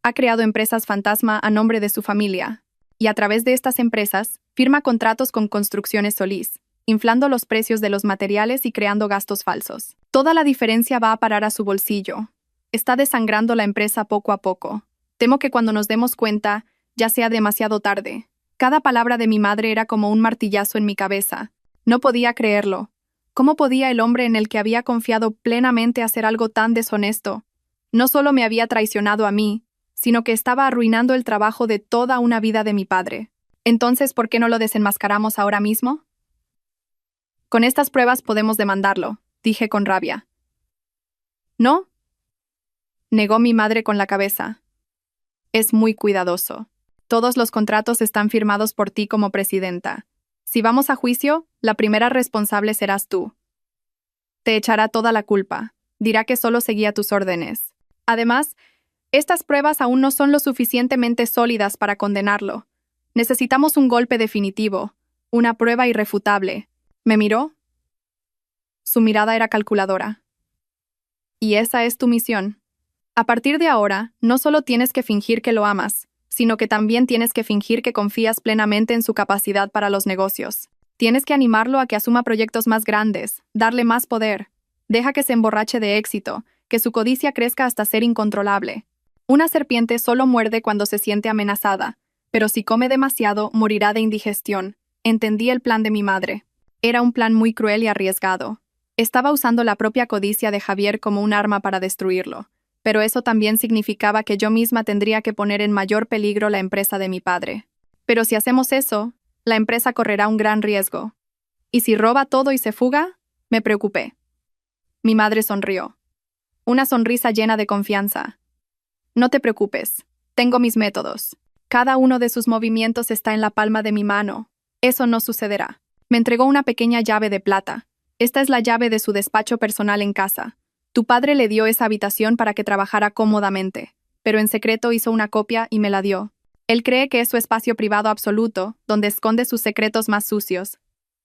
Ha creado empresas fantasma a nombre de su familia, y a través de estas empresas, firma contratos con Construcciones Solís, inflando los precios de los materiales y creando gastos falsos. Toda la diferencia va a parar a su bolsillo. Está desangrando la empresa poco a poco. Temo que cuando nos demos cuenta, Ya sea demasiado tarde. Cada palabra de mi madre era como un martillazo en mi cabeza. No podía creerlo. ¿Cómo podía el hombre en el que había confiado plenamente hacer algo tan deshonesto? No solo me había traicionado a mí, sino que estaba arruinando el trabajo de toda una vida de mi padre. Entonces, ¿por qué no lo desenmascaramos ahora mismo? Con estas pruebas podemos demandarlo, dije con rabia. ¿No? Negó mi madre con la cabeza. Es muy cuidadoso. Todos los contratos están firmados por ti como presidenta. Si vamos a juicio, la primera responsable serás tú. Te echará toda la culpa. Dirá que solo seguía tus órdenes. Además, estas pruebas aún no son lo suficientemente sólidas para condenarlo. Necesitamos un golpe definitivo, una prueba irrefutable. ¿Me miró? Su mirada era calculadora. Y esa es tu misión. A partir de ahora, no solo tienes que fingir que lo amas, sino que también tienes que fingir que confías plenamente en su capacidad para los negocios. Tienes que animarlo a que asuma proyectos más grandes, darle más poder. Deja que se emborrache de éxito, que su codicia crezca hasta ser incontrolable. Una serpiente solo muerde cuando se siente amenazada, pero si come demasiado, morirá de indigestión. Entendí el plan de mi madre. Era un plan muy cruel y arriesgado. Estaba usando la propia codicia de Javier como un arma para destruirlo. Pero eso también significaba que yo misma tendría que poner en mayor peligro la empresa de mi padre. Pero si hacemos eso, la empresa correrá un gran riesgo. ¿Y si roba todo y se fuga? Me preocupé. Mi madre sonrió. Una sonrisa llena de confianza. No te preocupes, tengo mis métodos. Cada uno de sus movimientos está en la palma de mi mano. Eso no sucederá. Me entregó una pequeña llave de plata. Esta es la llave de su despacho personal en casa. Tu padre le dio esa habitación para que trabajara cómodamente, pero en secreto hizo una copia y me la dio. Él cree que es su espacio privado absoluto, donde esconde sus secretos más sucios.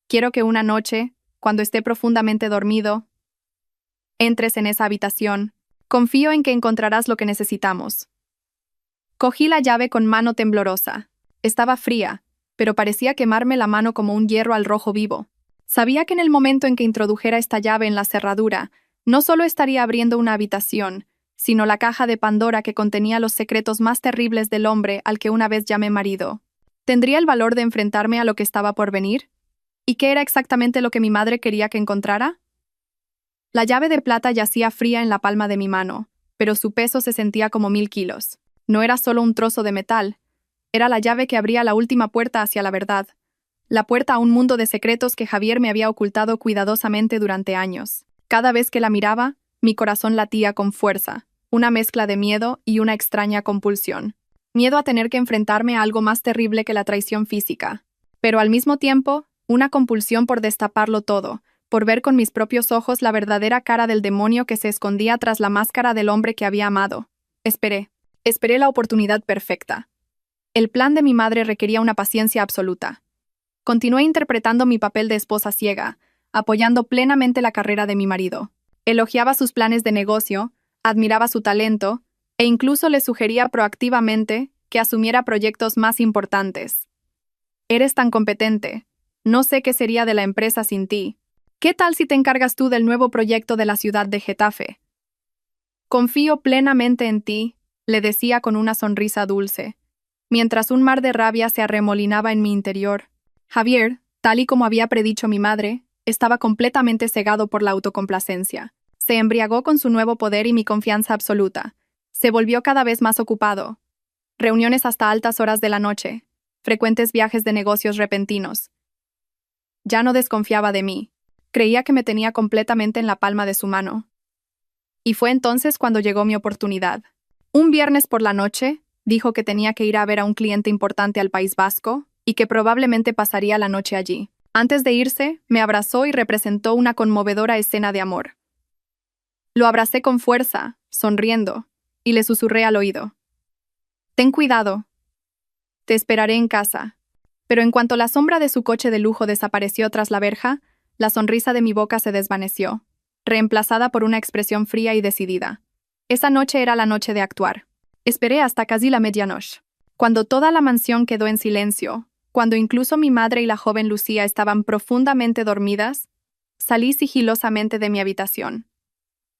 Quiero que una noche, cuando esté profundamente dormido, entres en esa habitación. Confío en que encontrarás lo que necesitamos. Cogí la llave con mano temblorosa. Estaba fría, pero parecía quemarme la mano como un hierro al rojo vivo. Sabía que en el momento en que introdujera esta llave en la cerradura, no solo estaría abriendo una habitación, sino la caja de Pandora que contenía los secretos más terribles del hombre al que una vez llamé marido. ¿Tendría el valor de enfrentarme a lo que estaba por venir? ¿Y qué era exactamente lo que mi madre quería que encontrara? La llave de plata yacía fría en la palma de mi mano, pero su peso se sentía como 1000 kilos. No era solo un trozo de metal, era la llave que abría la última puerta hacia la verdad, la puerta a un mundo de secretos que Javier me había ocultado cuidadosamente durante años. Cada vez que la miraba, mi corazón latía con fuerza, una mezcla de miedo y una extraña compulsión. Miedo a tener que enfrentarme a algo más terrible que la traición física, pero al mismo tiempo, una compulsión por destaparlo todo, por ver con mis propios ojos la verdadera cara del demonio que se escondía tras la máscara del hombre que había amado. Esperé la oportunidad perfecta. El plan de mi madre requería una paciencia absoluta. Continué interpretando mi papel de esposa ciega, apoyando plenamente la carrera de mi marido. Elogiaba sus planes de negocio, admiraba su talento, e incluso le sugería proactivamente que asumiera proyectos más importantes. Eres tan competente. No sé qué sería de la empresa sin ti. ¿Qué tal si te encargas tú del nuevo proyecto de la ciudad de Getafe? Confío plenamente en ti, le decía con una sonrisa dulce, mientras un mar de rabia se arremolinaba en mi interior. Javier, tal y como había predicho mi madre, estaba completamente cegado por la autocomplacencia. Se embriagó con su nuevo poder y mi confianza absoluta. Se volvió cada vez más ocupado. Reuniones hasta altas horas de la noche, frecuentes viajes de negocios repentinos. Ya no desconfiaba de mí. Creía que me tenía completamente en la palma de su mano. Y fue entonces cuando llegó mi oportunidad. Un viernes por la noche, dijo que tenía que ir a ver a un cliente importante al País Vasco y que probablemente pasaría la noche allí. Antes de irse, me abrazó y representó una conmovedora escena de amor. Lo abracé con fuerza, sonriendo, y le susurré al oído. Ten cuidado. Te esperaré en casa. Pero en cuanto la sombra de su coche de lujo desapareció tras la verja, la sonrisa de mi boca se desvaneció, reemplazada por una expresión fría y decidida. Esa noche era la noche de actuar. Esperé hasta casi la medianoche. Cuando toda la mansión quedó en silencio, cuando incluso mi madre y la joven Lucía estaban profundamente dormidas, salí sigilosamente de mi habitación.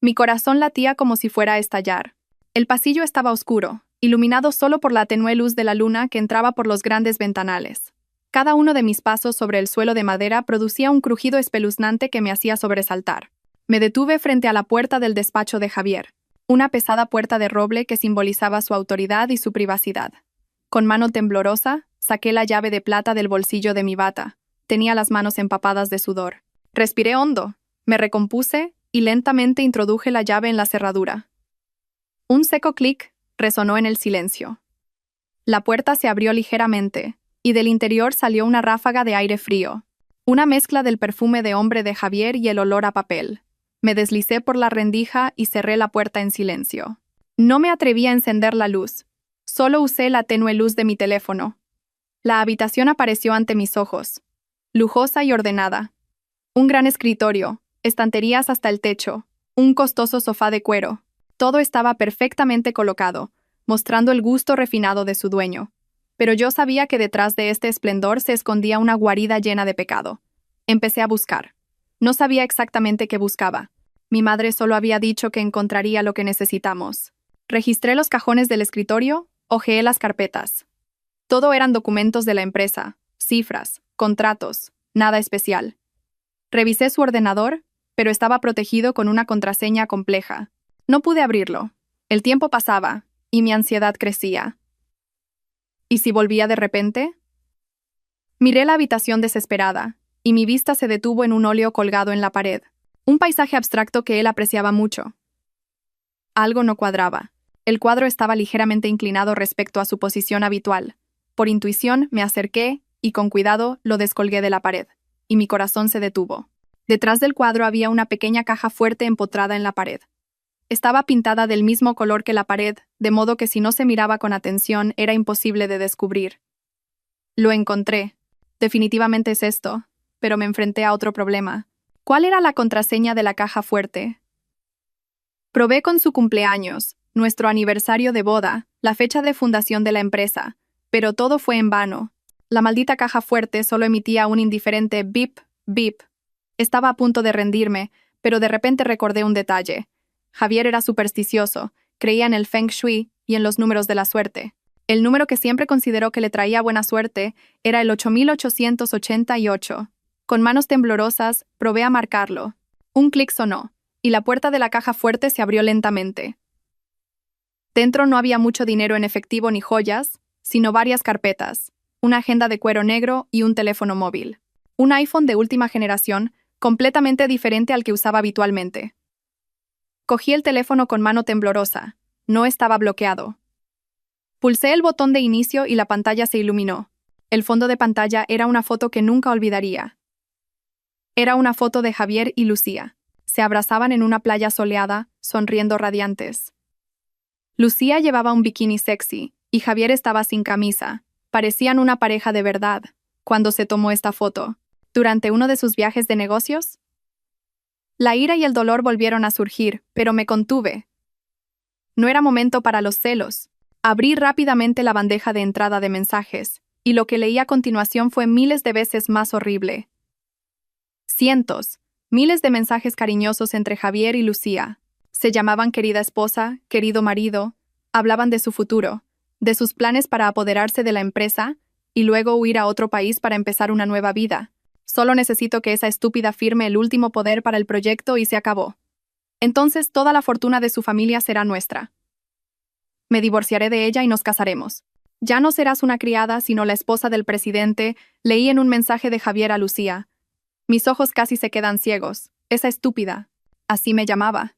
Mi corazón latía como si fuera a estallar. El pasillo estaba oscuro, iluminado solo por la tenue luz de la luna que entraba por los grandes ventanales. Cada uno de mis pasos sobre el suelo de madera producía un crujido espeluznante que me hacía sobresaltar. Me detuve frente a la puerta del despacho de Javier, una pesada puerta de roble que simbolizaba su autoridad y su privacidad. Con mano temblorosa, saqué la llave de plata del bolsillo de mi bata. Tenía las manos empapadas de sudor. Respiré hondo, me recompuse y lentamente introduje la llave en la cerradura. Un seco clic resonó en el silencio. La puerta se abrió ligeramente, y del interior salió una ráfaga de aire frío, una mezcla del perfume de hombre de Javier y el olor a papel. Me deslicé por la rendija y cerré la puerta en silencio. No me atreví a encender la luz. Solo usé la tenue luz de mi teléfono. La habitación apareció ante mis ojos, lujosa y ordenada. Un gran escritorio, estanterías hasta el techo, un costoso sofá de cuero. Todo estaba perfectamente colocado, mostrando el gusto refinado de su dueño. Pero yo sabía que detrás de este esplendor se escondía una guarida llena de pecado. Empecé a buscar. No sabía exactamente qué buscaba. Mi madre solo había dicho que encontraría lo que necesitamos. Registré los cajones del escritorio, hojeé las carpetas. Todo eran documentos de la empresa, cifras, contratos, nada especial. Revisé su ordenador, pero estaba protegido con una contraseña compleja. No pude abrirlo. El tiempo pasaba, y mi ansiedad crecía. ¿Y si volvía de repente? Miré la habitación desesperada, y mi vista se detuvo en un óleo colgado en la pared. Un paisaje abstracto que él apreciaba mucho. Algo no cuadraba. El cuadro estaba ligeramente inclinado respecto a su posición habitual. Por intuición me acerqué, y con cuidado lo descolgué de la pared, y mi corazón se detuvo. Detrás del cuadro había una pequeña caja fuerte empotrada en la pared. Estaba pintada del mismo color que la pared, de modo que si no se miraba con atención era imposible de descubrir. Lo encontré. Definitivamente es esto, pero me enfrenté a otro problema. ¿Cuál era la contraseña de la caja fuerte? Probé con su cumpleaños, nuestro aniversario de boda, la fecha de fundación de la empresa, pero todo fue en vano. La maldita caja fuerte solo emitía un indiferente bip, bip. Estaba a punto de rendirme, pero de repente recordé un detalle. Javier era supersticioso, creía en el Feng Shui y en los números de la suerte. El número que siempre consideró que le traía buena suerte era el 8888. Con manos temblorosas, probé a marcarlo. Un clic sonó, y la puerta de la caja fuerte se abrió lentamente. Dentro no había mucho dinero en efectivo ni joyas, sino varias carpetas, una agenda de cuero negro y un teléfono móvil. Un iPhone de última generación, completamente diferente al que usaba habitualmente. Cogí el teléfono con mano temblorosa. No estaba bloqueado. Pulsé el botón de inicio y la pantalla se iluminó. El fondo de pantalla era una foto que nunca olvidaría. Era una foto de Javier y Lucía. Se abrazaban en una playa soleada, sonriendo radiantes. Lucía llevaba un bikini sexy, y Javier estaba sin camisa. Parecían una pareja de verdad, cuando se tomó esta foto. ¿Durante uno de sus viajes de negocios? La ira y el dolor volvieron a surgir, pero me contuve. No era momento para los celos. Abrí rápidamente la bandeja de entrada de mensajes, y lo que leí a continuación fue miles de veces más horrible. Cientos, miles de mensajes cariñosos entre Javier y Lucía. Se llamaban querida esposa, querido marido, hablaban de su futuro, de sus planes para apoderarse de la empresa, y luego huir a otro país para empezar una nueva vida. Solo necesito que esa estúpida firme el último poder para el proyecto y se acabó. Entonces toda la fortuna de su familia será nuestra. Me divorciaré de ella y nos casaremos. Ya no serás una criada, sino la esposa del presidente, leí en un mensaje de Javier a Lucía. Mis ojos casi se quedan ciegos. Esa estúpida. Así me llamaba.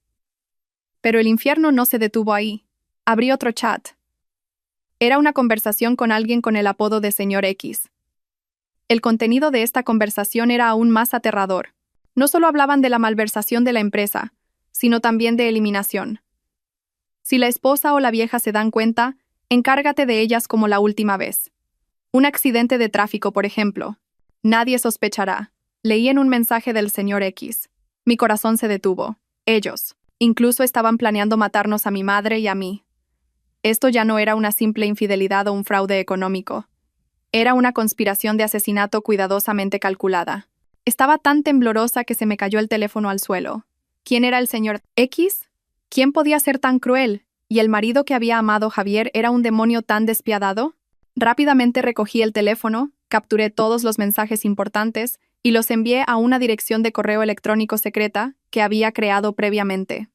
Pero el infierno no se detuvo ahí. Abrí otro chat. Era una conversación con alguien con el apodo de Señor X. El contenido de esta conversación era aún más aterrador. No solo hablaban de la malversación de la empresa, sino también de eliminación. Si la esposa o la vieja se dan cuenta, encárgate de ellas como la última vez. Un accidente de tráfico, por ejemplo. Nadie sospechará. Leí en un mensaje del señor X. Mi corazón se detuvo. Ellos. Incluso estaban planeando matarnos a mi madre y a mí. Esto ya no era una simple infidelidad o un fraude económico. Era una conspiración de asesinato cuidadosamente calculada. Estaba tan temblorosa que se me cayó el teléfono al suelo. ¿Quién era el señor X? ¿Quién podía ser tan cruel? ¿Y el marido que había amado Javier era un demonio tan despiadado? Rápidamente recogí el teléfono, capturé todos los mensajes importantes y los envié a una dirección de correo electrónico secreta que había creado previamente.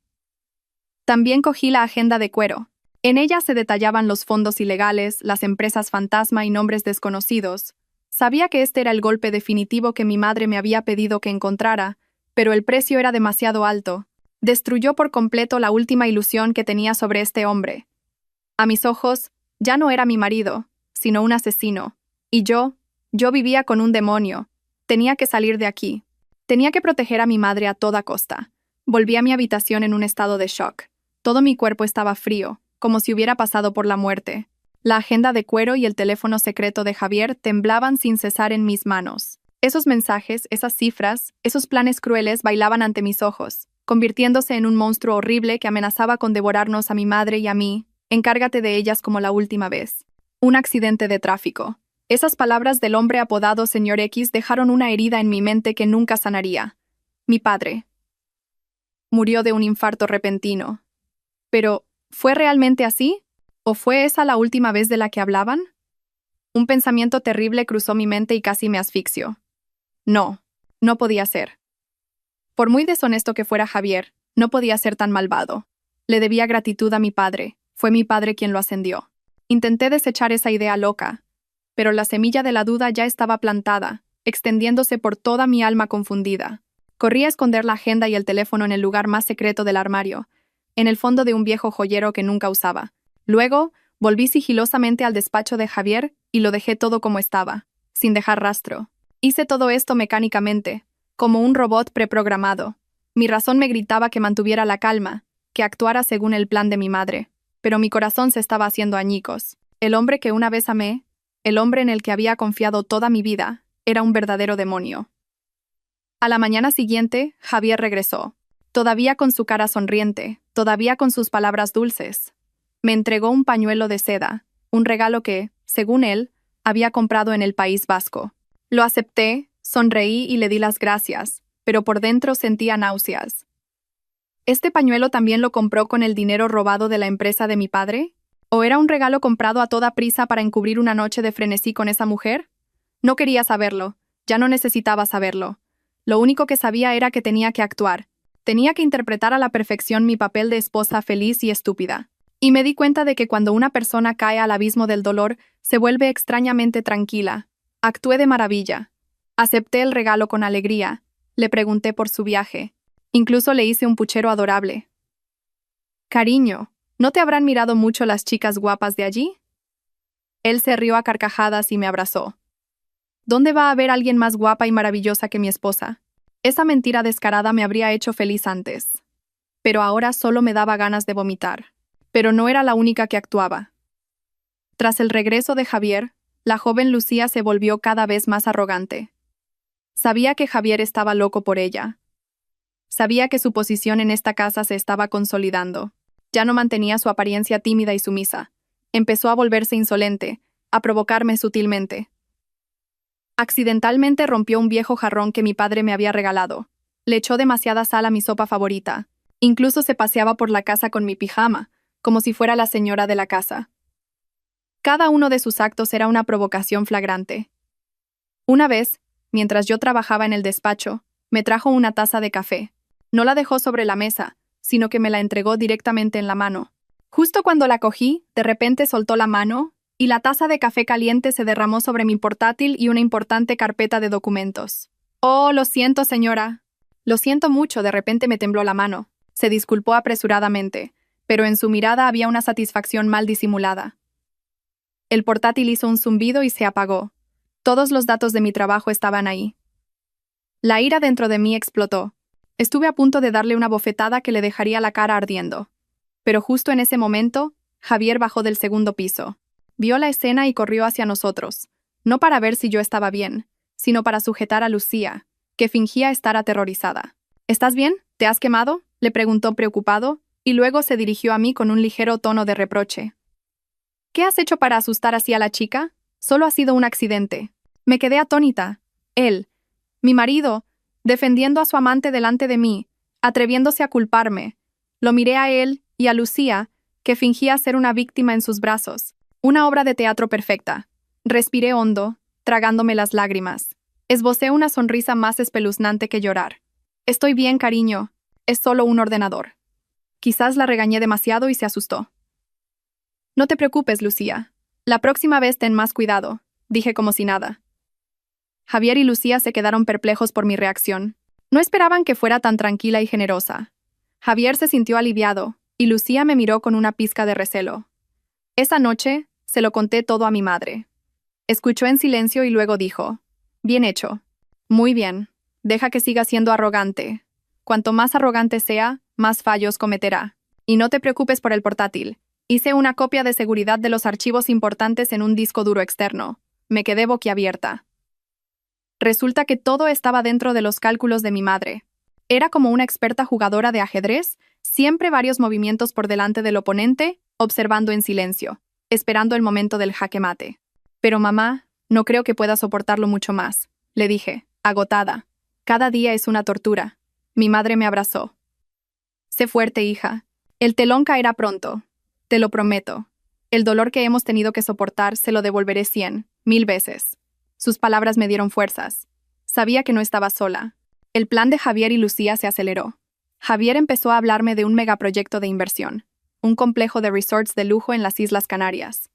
También cogí la agenda de cuero. En ella se detallaban los fondos ilegales, las empresas fantasma y nombres desconocidos. Sabía que este era el golpe definitivo que mi madre me había pedido que encontrara, pero el precio era demasiado alto. Destruyó por completo la última ilusión que tenía sobre este hombre. A mis ojos, ya no era mi marido, sino un asesino. Y yo vivía con un demonio. Tenía que salir de aquí. Tenía que proteger a mi madre a toda costa. Volví a mi habitación en un estado de shock. Todo mi cuerpo estaba frío, como si hubiera pasado por la muerte. La agenda de cuero y el teléfono secreto de Javier temblaban sin cesar en mis manos. Esos mensajes, esas cifras, esos planes crueles bailaban ante mis ojos, convirtiéndose en un monstruo horrible que amenazaba con devorarnos a mi madre y a mí. Encárgate de ellas como la última vez. Un accidente de tráfico. Esas palabras del hombre apodado Señor X dejaron una herida en mi mente que nunca sanaría. Mi padre murió de un infarto repentino. Pero, ¿fue realmente así? ¿O fue esa la última vez de la que hablaban? Un pensamiento terrible cruzó mi mente y casi me asfixió. No, no podía ser. Por muy deshonesto que fuera Javier, no podía ser tan malvado. Le debía gratitud a mi padre, fue mi padre quien lo ascendió. Intenté desechar esa idea loca, pero la semilla de la duda ya estaba plantada, extendiéndose por toda mi alma confundida. Corrí a esconder la agenda y el teléfono en el lugar más secreto del armario, en el fondo de un viejo joyero que nunca usaba. Luego, volví sigilosamente al despacho de Javier y lo dejé todo como estaba, sin dejar rastro. Hice todo esto mecánicamente, como un robot preprogramado. Mi razón me gritaba que mantuviera la calma, que actuara según el plan de mi madre, pero mi corazón se estaba haciendo añicos. El hombre que una vez amé, el hombre en el que había confiado toda mi vida, era un verdadero demonio. A la mañana siguiente, Javier regresó, todavía con su cara sonriente, todavía con sus palabras dulces. Me entregó un pañuelo de seda, un regalo que, según él, había comprado en el País Vasco. Lo acepté, sonreí y le di las gracias, pero por dentro sentía náuseas. ¿Este pañuelo también lo compró con el dinero robado de la empresa de mi padre? ¿O era un regalo comprado a toda prisa para encubrir una noche de frenesí con esa mujer? No quería saberlo, ya no necesitaba saberlo. Lo único que sabía era que tenía que actuar. Tenía que interpretar a la perfección mi papel de esposa feliz y estúpida. Y me di cuenta de que cuando una persona cae al abismo del dolor, se vuelve extrañamente tranquila. Actué de maravilla. Acepté el regalo con alegría. Le pregunté por su viaje. Incluso le hice un puchero adorable. Cariño, ¿no te habrán mirado mucho las chicas guapas de allí? Él se rió a carcajadas y me abrazó. ¿Dónde va a haber alguien más guapa y maravillosa que mi esposa? Esa mentira descarada me habría hecho feliz antes. Pero ahora solo me daba ganas de vomitar. Pero no era la única que actuaba. Tras el regreso de Javier, la joven Lucía se volvió cada vez más arrogante. Sabía que Javier estaba loco por ella. Sabía que su posición en esta casa se estaba consolidando. Ya no mantenía su apariencia tímida y sumisa. Empezó a volverse insolente, a provocarme sutilmente. Accidentalmente rompió un viejo jarrón que mi padre me había regalado. Le echó demasiada sal a mi sopa favorita. Incluso se paseaba por la casa con mi pijama, como si fuera la señora de la casa. Cada uno de sus actos era una provocación flagrante. Una vez, mientras yo trabajaba en el despacho, me trajo una taza de café. No la dejó sobre la mesa, sino que me la entregó directamente en la mano. Justo cuando la cogí, de repente soltó la mano, y la taza de café caliente se derramó sobre mi portátil y una importante carpeta de documentos. Oh, lo siento, señora. Lo siento mucho, de repente me tembló la mano. Se disculpó apresuradamente, pero en su mirada había una satisfacción mal disimulada. El portátil hizo un zumbido y se apagó. Todos los datos de mi trabajo estaban ahí. La ira dentro de mí explotó. Estuve a punto de darle una bofetada que le dejaría la cara ardiendo. Pero justo en ese momento, Javier bajó del segundo piso. Vio la escena y corrió hacia nosotros, no para ver si yo estaba bien, sino para sujetar a Lucía, que fingía estar aterrorizada. ¿Estás bien? ¿Te has quemado?, le preguntó preocupado, y luego se dirigió a mí con un ligero tono de reproche. ¿Qué has hecho para asustar así a la chica? Solo ha sido un accidente. Me quedé atónita. Él, mi marido, defendiendo a su amante delante de mí, atreviéndose a culparme. Lo miré a él y a Lucía, que fingía ser una víctima en sus brazos. Una obra de teatro perfecta. Respiré hondo, tragándome las lágrimas. Esbocé una sonrisa más espeluznante que llorar. Estoy bien, cariño. Es solo un ordenador. Quizás la regañé demasiado y se asustó. No te preocupes, Lucía. La próxima vez ten más cuidado, dije como si nada. Javier y Lucía se quedaron perplejos por mi reacción. No esperaban que fuera tan tranquila y generosa. Javier se sintió aliviado, y Lucía me miró con una pizca de recelo. Esa noche, se lo conté todo a mi madre. Escuchó en silencio y luego dijo: bien hecho. Muy bien. Deja que siga siendo arrogante. Cuanto más arrogante sea, más fallos cometerá. Y no te preocupes por el portátil. Hice una copia de seguridad de los archivos importantes en un disco duro externo. Me quedé boquiabierta. Resulta que todo estaba dentro de los cálculos de mi madre. Era como una experta jugadora de ajedrez, siempre varios movimientos por delante del oponente, observando en silencio, esperando el momento del jaque mate. Pero mamá, no creo que pueda soportarlo mucho más, le dije, agotada. Cada día es una tortura. Mi madre me abrazó. Sé fuerte, hija. El telón caerá pronto. Te lo prometo. El dolor que hemos tenido que soportar se lo devolveré 100.000 veces. Sus palabras me dieron fuerzas. Sabía que no estaba sola. El plan de Javier y Lucía se aceleró. Javier empezó a hablarme de un megaproyecto de inversión, un complejo de resorts de lujo en las Islas Canarias.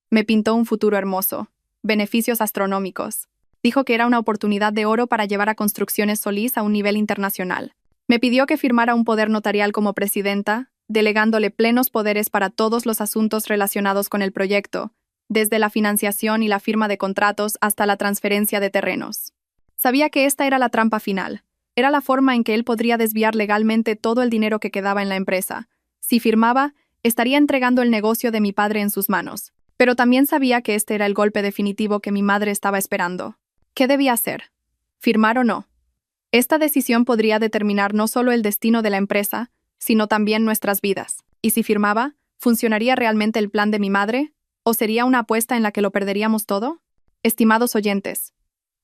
Me pintó un futuro hermoso, beneficios astronómicos. Dijo que era una oportunidad de oro para llevar a Construcciones Solís a un nivel internacional. Me pidió que firmara un poder notarial como presidenta, delegándole plenos poderes para todos los asuntos relacionados con el proyecto, desde la financiación y la firma de contratos hasta la transferencia de terrenos. Sabía que esta era la trampa final. Era la forma en que él podría desviar legalmente todo el dinero que quedaba en la empresa. Si firmaba, estaría entregando el negocio de mi padre en sus manos. Pero también sabía que este era el golpe definitivo que mi madre estaba esperando. ¿Qué debía hacer? ¿Firmar o no? Esta decisión podría determinar no solo el destino de la empresa, sino también nuestras vidas. ¿Y si firmaba, funcionaría realmente el plan de mi madre? ¿O sería una apuesta en la que lo perderíamos todo? Estimados oyentes,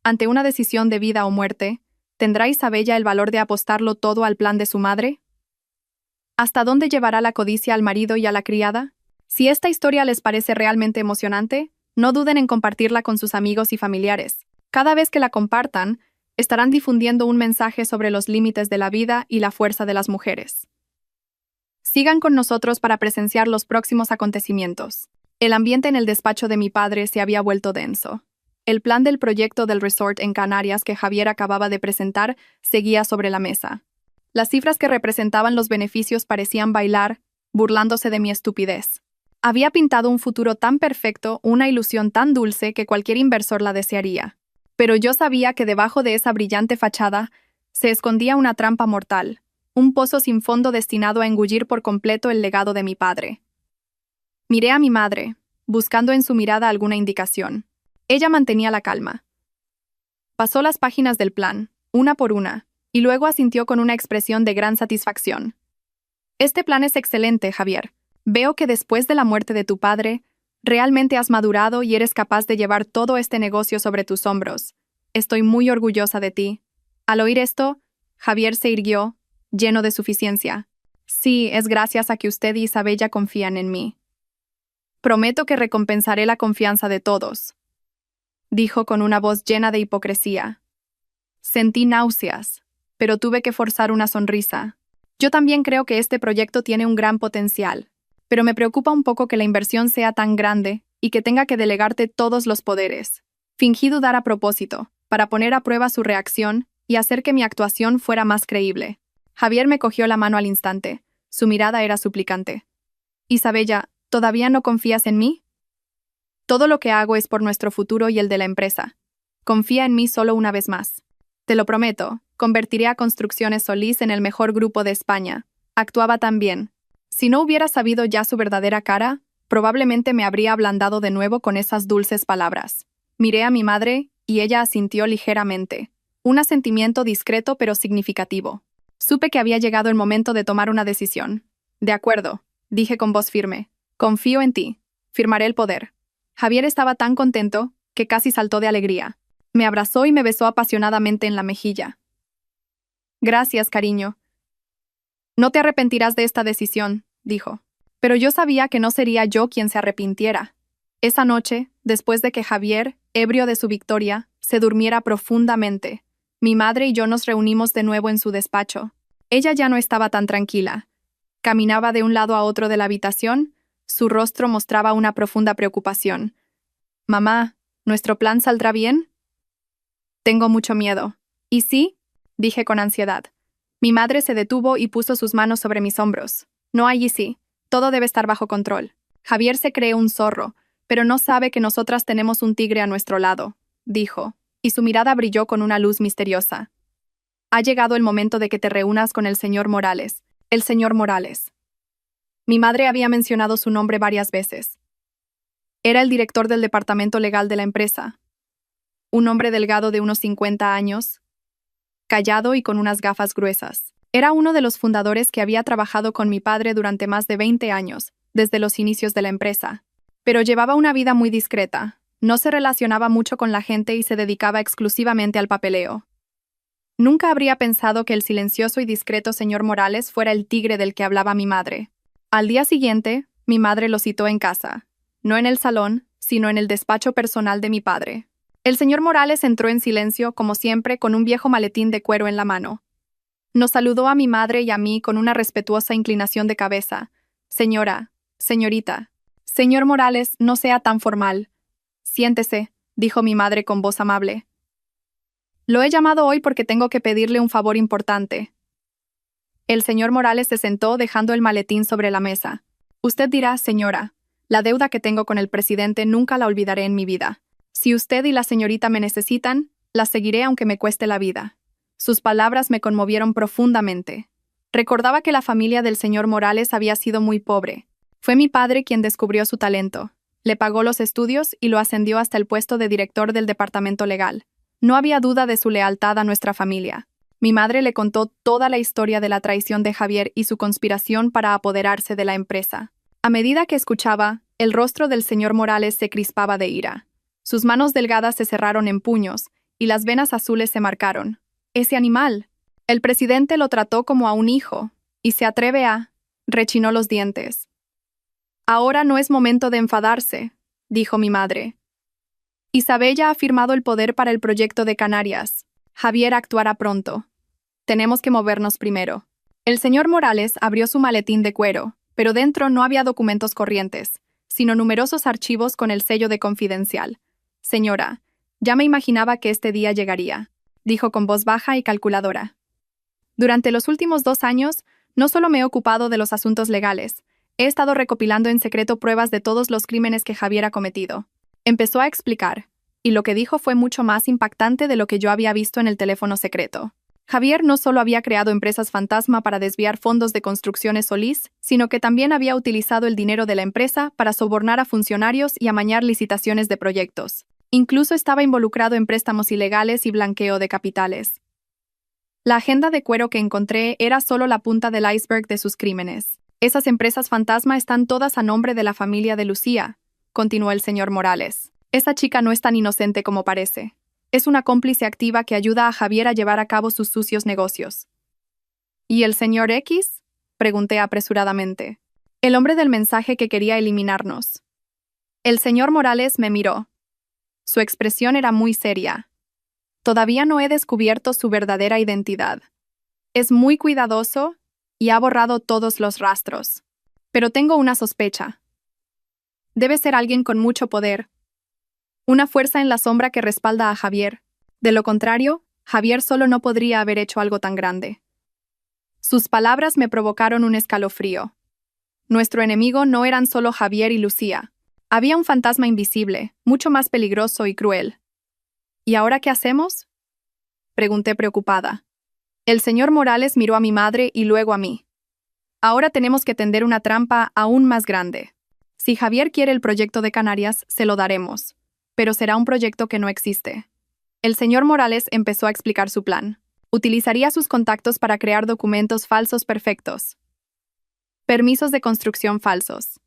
ante una decisión de vida o muerte, ¿tendrá Isabella el valor de apostarlo todo al plan de su madre? ¿Hasta dónde llevará la codicia al marido y a la criada? Si esta historia les parece realmente emocionante, no duden en compartirla con sus amigos y familiares. Cada vez que la compartan, estarán difundiendo un mensaje sobre los límites de la vida y la fuerza de las mujeres. Sigan con nosotros para presenciar los próximos acontecimientos. El ambiente en el despacho de mi padre se había vuelto denso. El plan del proyecto del resort en Canarias que Javier acababa de presentar seguía sobre la mesa. Las cifras que representaban los beneficios parecían bailar, burlándose de mi estupidez. Había pintado un futuro tan perfecto, una ilusión tan dulce que cualquier inversor la desearía. Pero yo sabía que debajo de esa brillante fachada se escondía una trampa mortal, un pozo sin fondo destinado a engullir por completo el legado de mi padre. Miré a mi madre, buscando en su mirada alguna indicación. Ella mantenía la calma. Pasó las páginas del plan, una por una, y luego asintió con una expresión de gran satisfacción. Este plan es excelente, Javier. Veo que después de la muerte de tu padre, realmente has madurado y eres capaz de llevar todo este negocio sobre tus hombros. Estoy muy orgullosa de ti. Al oír esto, Javier se irguió, lleno de suficiencia. Sí, es gracias a que usted y Isabella confían en mí. Prometo que recompensaré la confianza de todos, dijo con una voz llena de hipocresía. Sentí náuseas, pero tuve que forzar una sonrisa. Yo también creo que este proyecto tiene un gran potencial, pero me preocupa un poco que la inversión sea tan grande y que tenga que delegarte todos los poderes. Fingí dudar a propósito, para poner a prueba su reacción y hacer que mi actuación fuera más creíble. Javier me cogió la mano al instante. Su mirada era suplicante. Isabella, ¿todavía no confías en mí? Todo lo que hago es por nuestro futuro y el de la empresa. Confía en mí solo una vez más. Te lo prometo, convertiré a Construcciones Solís en el mejor grupo de España. Actuaba tan bien. Si no hubiera sabido ya su verdadera cara, probablemente me habría ablandado de nuevo con esas dulces palabras. Miré a mi madre, y ella asintió ligeramente. Un asentimiento discreto pero significativo. Supe que había llegado el momento de tomar una decisión. De acuerdo, dije con voz firme. Confío en ti. Firmaré el poder. Javier estaba tan contento que casi saltó de alegría. Me abrazó y me besó apasionadamente en la mejilla. Gracias, cariño. No te arrepentirás de esta decisión, dijo. Pero yo sabía que no sería yo quien se arrepintiera. Esa noche, después de que Javier, ebrio de su victoria, se durmiera profundamente, mi madre y yo nos reunimos de nuevo en su despacho. Ella ya no estaba tan tranquila. Caminaba de un lado a otro de la habitación, su rostro mostraba una profunda preocupación. «Mamá, ¿nuestro plan saldrá bien?» «Tengo mucho miedo». «¿Y sí?» dije con ansiedad. Mi madre se detuvo y puso sus manos sobre mis hombros. «No hay y sí. Todo debe estar bajo control. Javier se cree un zorro, pero no sabe que nosotras tenemos un tigre a nuestro lado», dijo, y su mirada brilló con una luz misteriosa. «Ha llegado el momento de que te reúnas con el señor Morales». El señor Morales. Mi madre había mencionado su nombre varias veces. Era el director del departamento legal de la empresa. Un hombre delgado de unos 50 años, callado y con unas gafas gruesas. Era uno de los fundadores que había trabajado con mi padre durante más de 20 años, desde los inicios de la empresa. Pero llevaba una vida muy discreta, no se relacionaba mucho con la gente y se dedicaba exclusivamente al papeleo. Nunca habría pensado que el silencioso y discreto señor Morales fuera el tigre del que hablaba mi madre. Al día siguiente, mi madre lo citó en casa, no en el salón, sino en el despacho personal de mi padre. El señor Morales entró en silencio, como siempre, con un viejo maletín de cuero en la mano. Nos saludó a mi madre y a mí con una respetuosa inclinación de cabeza. «Señora, señorita. Señor Morales, no sea tan formal. Siéntese», dijo mi madre con voz amable. «Lo he llamado hoy porque tengo que pedirle un favor importante». El señor Morales se sentó dejando el maletín sobre la mesa. «Usted dirá, señora, la deuda que tengo con el presidente nunca la olvidaré en mi vida. Si usted y la señorita me necesitan, la seguiré aunque me cueste la vida». Sus palabras me conmovieron profundamente. Recordaba que la familia del señor Morales había sido muy pobre. Fue mi padre quien descubrió su talento. Le pagó los estudios y lo ascendió hasta el puesto de director del departamento legal. No había duda de su lealtad a nuestra familia. Mi madre le contó toda la historia de la traición de Javier y su conspiración para apoderarse de la empresa. A medida que escuchaba, el rostro del señor Morales se crispaba de ira. Sus manos delgadas se cerraron en puños, y las venas azules se marcaron. «Ese animal. El presidente lo trató como a un hijo, y se atreve a...» rechinó los dientes. «Ahora no es momento de enfadarse», dijo mi madre. «Isabella ha firmado el poder para el proyecto de Canarias. Javier actuará pronto. Tenemos que movernos primero». El señor Morales abrió su maletín de cuero, pero dentro no había documentos corrientes, sino numerosos archivos con el sello de confidencial. «Señora, ya me imaginaba que este día llegaría», dijo con voz baja y calculadora. «Durante los últimos 2 años, no solo me he ocupado de los asuntos legales, he estado recopilando en secreto pruebas de todos los crímenes que Javier ha cometido». Empezó a explicar, y lo que dijo fue mucho más impactante de lo que yo había visto en el teléfono secreto. Javier no solo había creado empresas fantasma para desviar fondos de Construcciones Solís, sino que también había utilizado el dinero de la empresa para sobornar a funcionarios y amañar licitaciones de proyectos. Incluso estaba involucrado en préstamos ilegales y blanqueo de capitales. La agenda de cuero que encontré era solo la punta del iceberg de sus crímenes. «Esas empresas fantasma están todas a nombre de la familia de Lucía», continuó el señor Morales. «Esa chica no es tan inocente como parece. Es una cómplice activa que ayuda a Javier a llevar a cabo sus sucios negocios». «¿Y el señor X?», pregunté apresuradamente. «El hombre del mensaje que quería eliminarnos». El señor Morales me miró. Su expresión era muy seria. «Todavía no he descubierto su verdadera identidad. Es muy cuidadoso y ha borrado todos los rastros. Pero tengo una sospecha. Debe ser alguien con mucho poder. Una fuerza en la sombra que respalda a Javier. De lo contrario, Javier solo no podría haber hecho algo tan grande». Sus palabras me provocaron un escalofrío. Nuestro enemigo no eran solo Javier y Lucía. Había un fantasma invisible, mucho más peligroso y cruel. «¿Y ahora qué hacemos?», pregunté preocupada. El señor Morales miró a mi madre y luego a mí. «Ahora tenemos que tender una trampa aún más grande. Si Javier quiere el proyecto de Canarias, se lo daremos. Pero será un proyecto que no existe». El señor Morales empezó a explicar su plan. Utilizaría sus contactos para crear documentos falsos perfectos. Permisos de construcción falsos.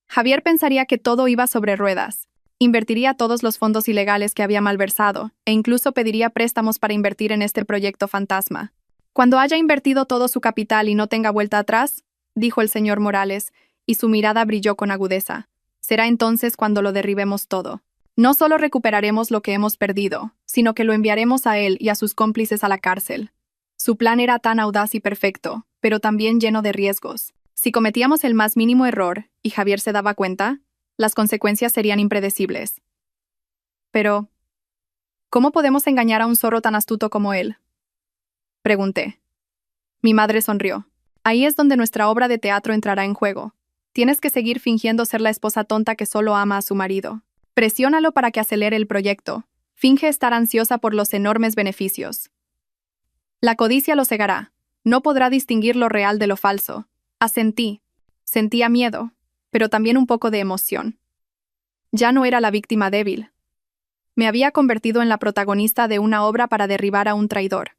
Javier pensaría que todo iba sobre ruedas. Invertiría todos los fondos ilegales que había malversado, e incluso pediría préstamos para invertir en este proyecto fantasma. «Cuando haya invertido todo su capital y no tenga vuelta atrás», dijo el señor Morales, y su mirada brilló con agudeza. Será entonces cuando lo derribemos todo. No solo recuperaremos lo que hemos perdido, sino que lo enviaremos a él y a sus cómplices a la cárcel. Su plan era tan audaz y perfecto, pero también lleno de riesgos. Si cometíamos el más mínimo error, y Javier se daba cuenta, las consecuencias serían impredecibles. Pero, ¿cómo podemos engañar a un zorro tan astuto como él?, pregunté. Mi madre sonrió. Ahí es donde nuestra obra de teatro entrará en juego. Tienes que seguir fingiendo ser la esposa tonta que solo ama a su marido. Presiónalo para que acelere el proyecto. Finge estar ansiosa por los enormes beneficios. La codicia lo cegará. No podrá distinguir lo real de lo falso. Asentí. Sentía miedo, pero también un poco de emoción. Ya no era la víctima débil. Me había convertido en la protagonista de una obra para derribar a un traidor.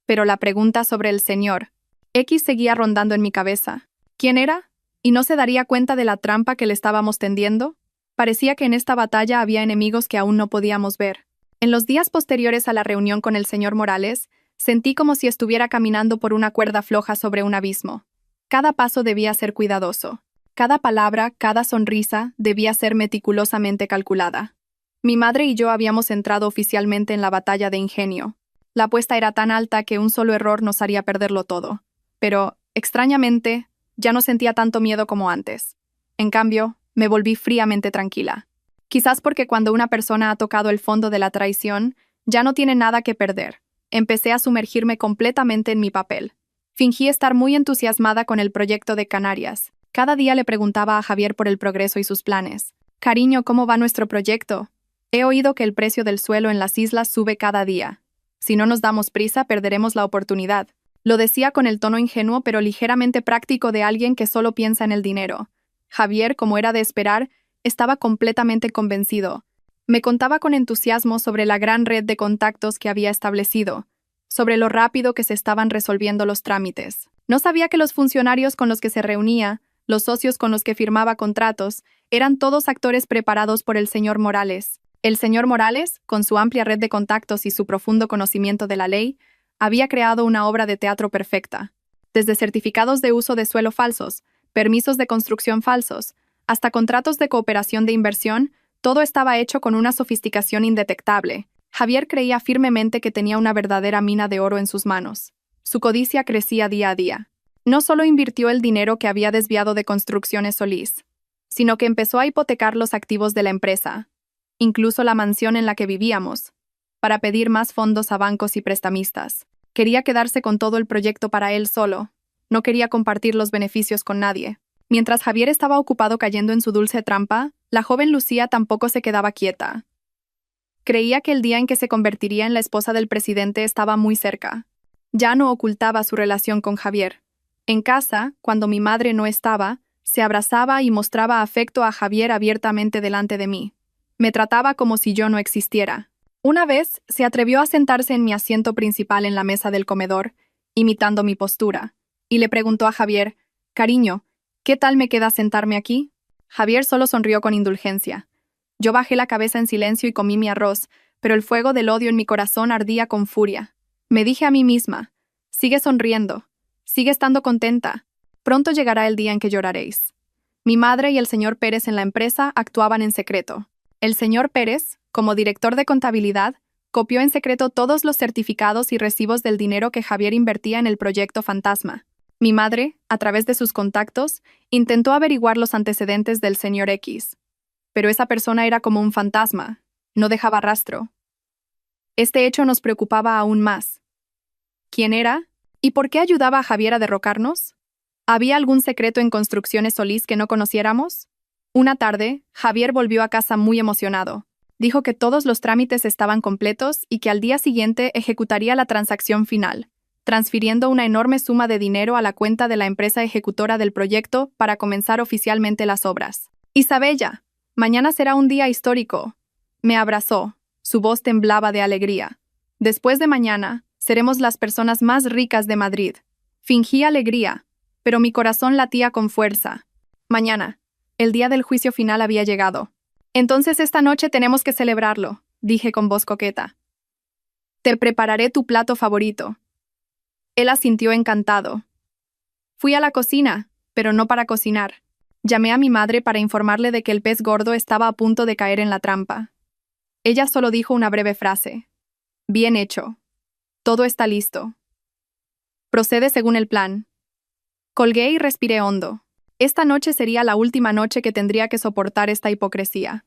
Pero la pregunta sobre el señor X seguía rondando en mi cabeza. ¿Quién era? ¿Y no se daría cuenta de la trampa que le estábamos tendiendo? Parecía que en esta batalla había enemigos que aún no podíamos ver. En los días posteriores a la reunión con el señor Morales, sentí como si estuviera caminando por una cuerda floja sobre un abismo. Cada paso debía ser cuidadoso. Cada palabra, cada sonrisa debía ser meticulosamente calculada. Mi madre y yo habíamos entrado oficialmente en la batalla de ingenio. La apuesta era tan alta que un solo error nos haría perderlo todo. Pero, extrañamente, ya no sentía tanto miedo como antes. En cambio, me volví fríamente tranquila. Quizás porque cuando una persona ha tocado el fondo de la traición, ya no tiene nada que perder. Empecé a sumergirme completamente en mi papel. Fingí estar muy entusiasmada con el proyecto de Canarias. Cada día le preguntaba a Javier por el progreso y sus planes. Cariño, ¿cómo va nuestro proyecto? He oído que el precio del suelo en las islas sube cada día. Si no nos damos prisa, perderemos la oportunidad. Lo decía con el tono ingenuo pero ligeramente práctico de alguien que solo piensa en el dinero. Javier, como era de esperar, estaba completamente convencido. Me contaba con entusiasmo sobre la gran red de contactos que había establecido, sobre lo rápido que se estaban resolviendo los trámites. No sabía que los funcionarios con los que se reunía, los socios con los que firmaba contratos, eran todos actores preparados por el señor Morales. El señor Morales, con su amplia red de contactos y su profundo conocimiento de la ley, había creado una obra de teatro perfecta. Desde certificados de uso de suelo falsos, permisos de construcción falsos, hasta contratos de cooperación de inversión, todo estaba hecho con una sofisticación indetectable. Javier creía firmemente que tenía una verdadera mina de oro en sus manos. Su codicia crecía día a día. No solo invirtió el dinero que había desviado de Construcciones Solís, sino que empezó a hipotecar los activos de la empresa, incluso la mansión en la que vivíamos, para pedir más fondos a bancos y prestamistas. Quería quedarse con todo el proyecto para él solo. No quería compartir los beneficios con nadie. Mientras Javier estaba ocupado cayendo en su dulce trampa, la joven Lucía tampoco se quedaba quieta. Creía que el día en que se convertiría en la esposa del presidente estaba muy cerca. Ya no ocultaba su relación con Javier. En casa, cuando mi madre no estaba, se abrazaba y mostraba afecto a Javier abiertamente delante de mí. Me trataba como si yo no existiera. Una vez se atrevió a sentarse en mi asiento principal en la mesa del comedor, imitando mi postura, y le preguntó a Javier: «Cariño, ¿qué tal me queda sentarme aquí?». Javier solo sonrió con indulgencia. Yo bajé la cabeza en silencio y comí mi arroz, pero el fuego del odio en mi corazón ardía con furia. Me dije a mí misma: «Sigue sonriendo, sigue estando contenta. Pronto llegará el día en que lloraréis». Mi madre y el señor Pérez en la empresa actuaban en secreto. El señor Pérez, como director de contabilidad, copió en secreto todos los certificados y recibos del dinero que Javier invertía en el proyecto Fantasma. Mi madre, a través de sus contactos, intentó averiguar los antecedentes del señor X. Pero esa persona era como un fantasma, no dejaba rastro. Este hecho nos preocupaba aún más. ¿Quién era? ¿Y por qué ayudaba a Javier a derrocarnos? ¿Había algún secreto en Construcciones Solís que no conociéramos? Una tarde, Javier volvió a casa muy emocionado. Dijo que todos los trámites estaban completos y que al día siguiente ejecutaría la transacción final, transfiriendo una enorme suma de dinero a la cuenta de la empresa ejecutora del proyecto para comenzar oficialmente las obras. «Isabella, mañana será un día histórico». Me abrazó. Su voz temblaba de alegría. «Después de mañana, seremos las personas más ricas de Madrid». Fingí alegría, pero mi corazón latía con fuerza. Mañana. El día del juicio final había llegado. «Entonces esta noche tenemos que celebrarlo», dije con voz coqueta. «Te prepararé tu plato favorito». Él asintió encantado. Fui a la cocina, pero no para cocinar. Llamé a mi madre para informarle de que el pez gordo estaba a punto de caer en la trampa. Ella solo dijo una breve frase. Bien hecho. Todo está listo. Procede según el plan. Colgué y respiré hondo. Esta noche sería la última noche que tendría que soportar esta hipocresía.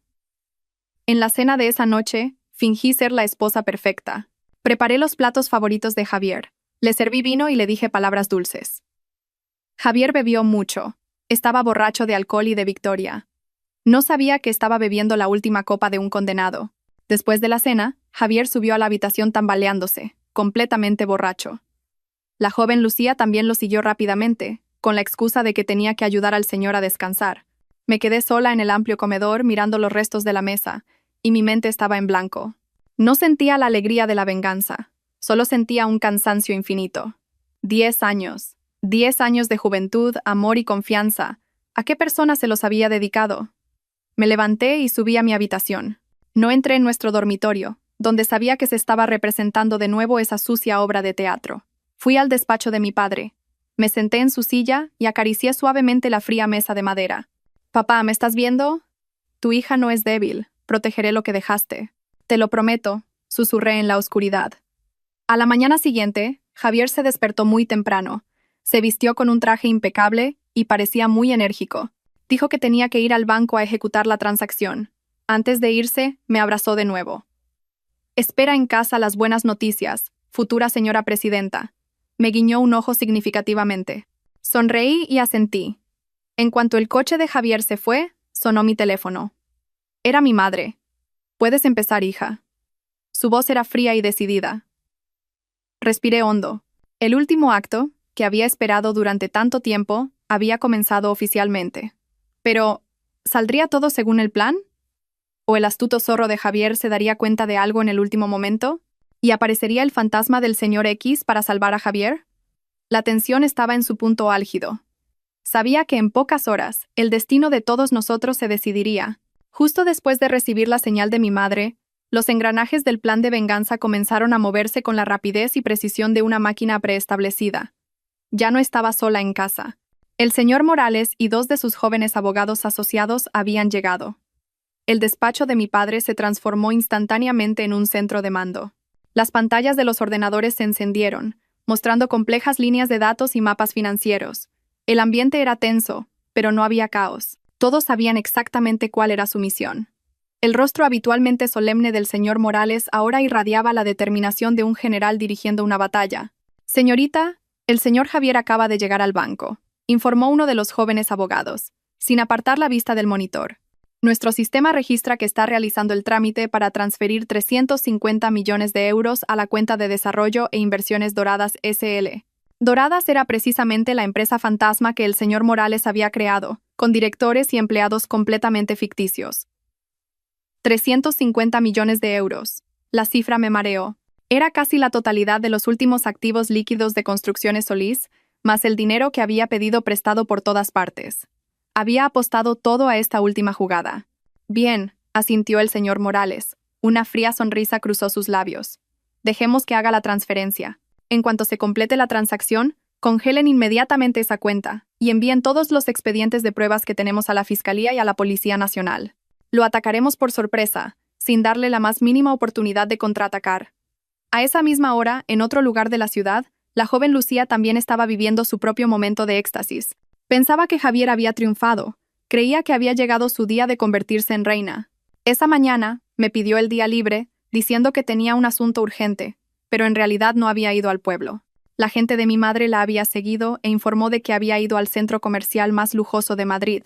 En la cena de esa noche, fingí ser la esposa perfecta. Preparé los platos favoritos de Javier. Le serví vino y le dije palabras dulces. Javier bebió mucho. Estaba borracho de alcohol y de victoria. No sabía que estaba bebiendo la última copa de un condenado. Después de la cena, Javier subió a la habitación tambaleándose, completamente borracho. La joven Lucía también lo siguió rápidamente, con la excusa de que tenía que ayudar al señor a descansar. Me quedé sola en el amplio comedor mirando los restos de la mesa, y mi mente estaba en blanco. No sentía la alegría de la venganza, solo sentía un cansancio infinito. 10 años. 10 años de juventud, amor y confianza. ¿A qué persona se los había dedicado? Me levanté y subí a mi habitación. No entré en nuestro dormitorio, donde sabía que se estaba representando de nuevo esa sucia obra de teatro. Fui al despacho de mi padre. Me senté en su silla y acaricié suavemente la fría mesa de madera. «Papá, ¿me estás viendo? Tu hija no es débil. Protegeré lo que dejaste. Te lo prometo», susurré en la oscuridad. A la mañana siguiente, Javier se despertó muy temprano. Se vistió con un traje impecable y parecía muy enérgico. Dijo que tenía que ir al banco a ejecutar la transacción. Antes de irse, me abrazó de nuevo. «Espera en casa las buenas noticias, futura señora presidenta». Me guiñó un ojo significativamente. Sonreí y asentí. En cuanto el coche de Javier se fue, sonó mi teléfono. Era mi madre. «Puedes empezar, hija». Su voz era fría y decidida. Respiré hondo. El último acto, que había esperado durante tanto tiempo, había comenzado oficialmente. Pero, ¿saldría todo según el plan? ¿O el astuto zorro de Javier se daría cuenta de algo en el último momento? ¿Y aparecería el fantasma del señor X para salvar a Javier? La tensión estaba en su punto álgido. Sabía que en pocas horas, el destino de todos nosotros se decidiría. Justo después de recibir la señal de mi madre, los engranajes del plan de venganza comenzaron a moverse con la rapidez y precisión de una máquina preestablecida. Ya no estaba sola en casa. El señor Morales y 2 de sus jóvenes abogados asociados habían llegado. El despacho de mi padre se transformó instantáneamente en un centro de mando. Las pantallas de los ordenadores se encendieron, mostrando complejas líneas de datos y mapas financieros. El ambiente era tenso, pero no había caos. Todos sabían exactamente cuál era su misión. El rostro habitualmente solemne del señor Morales ahora irradiaba la determinación de un general dirigiendo una batalla. «Señorita, el señor Javier acaba de llegar al banco», informó uno de los jóvenes abogados, sin apartar la vista del monitor. «Nuestro sistema registra que está realizando el trámite para transferir 350 millones de euros a la cuenta de desarrollo e inversiones Doradas S.L. Doradas era precisamente la empresa fantasma que el señor Morales había creado, con directores y empleados completamente ficticios. 350 millones de euros. La cifra me mareó. Era casi la totalidad de los últimos activos líquidos de Construcciones Solís, más el dinero que había pedido prestado por todas partes. Había apostado todo a esta última jugada. «Bien», asintió el señor Morales. Una fría sonrisa cruzó sus labios. «Dejemos que haga la transferencia. En cuanto se complete la transacción, congelen inmediatamente esa cuenta y envíen todos los expedientes de pruebas que tenemos a la Fiscalía y a la Policía Nacional. Lo atacaremos por sorpresa, sin darle la más mínima oportunidad de contraatacar». A esa misma hora, en otro lugar de la ciudad, la joven Lucía también estaba viviendo su propio momento de éxtasis. Pensaba que Javier había triunfado. Creía que había llegado su día de convertirse en reina. Esa mañana, me pidió el día libre, diciendo que tenía un asunto urgente, pero en realidad no había ido al pueblo. La gente de mi madre la había seguido e informó de que había ido al centro comercial más lujoso de Madrid.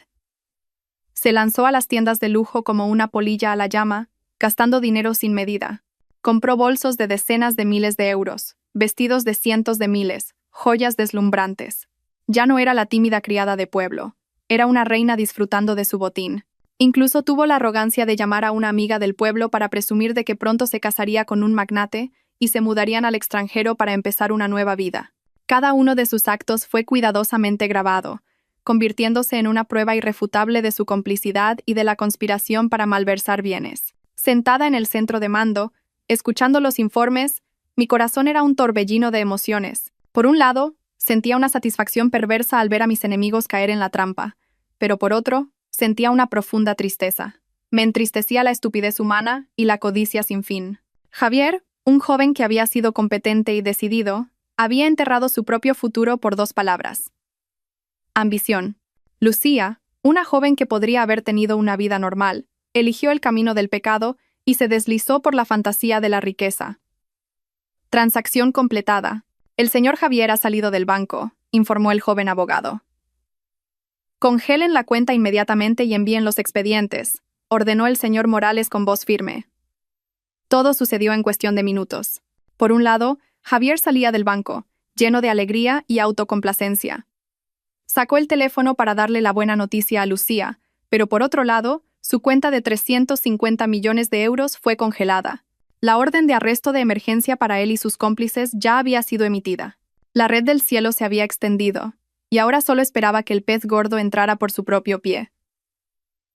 Se lanzó a las tiendas de lujo como una polilla a la llama, gastando dinero sin medida. Compró bolsos de decenas de miles de euros, vestidos de cientos de miles, joyas deslumbrantes. Ya no era la tímida criada de pueblo, era una reina disfrutando de su botín. Incluso tuvo la arrogancia de llamar a una amiga del pueblo para presumir de que pronto se casaría con un magnate y se mudarían al extranjero para empezar una nueva vida. Cada uno de sus actos fue cuidadosamente grabado, convirtiéndose en una prueba irrefutable de su complicidad y de la conspiración para malversar bienes. Sentada en el centro de mando, escuchando los informes, mi corazón era un torbellino de emociones. Por un lado, sentía una satisfacción perversa al ver a mis enemigos caer en la trampa, pero por otro, sentía una profunda tristeza. Me entristecía la estupidez humana y la codicia sin fin. Javier, un joven que había sido competente y decidido, había enterrado su propio futuro por 2 palabras. Ambición. Lucía, una joven que podría haber tenido una vida normal, eligió el camino del pecado y se deslizó por la fantasía de la riqueza. Transacción completada. El señor Javier ha salido del banco, informó el joven abogado. Congelen la cuenta inmediatamente y envíen los expedientes, ordenó el señor Morales con voz firme. Todo sucedió en cuestión de minutos. Por un lado, Javier salía del banco, lleno de alegría y autocomplacencia. Sacó el teléfono para darle la buena noticia a Lucía, pero por otro lado, su cuenta de 350 millones de euros fue congelada. La orden de arresto de emergencia para él y sus cómplices ya había sido emitida. La red del cielo se había extendido, y ahora solo esperaba que el pez gordo entrara por su propio pie.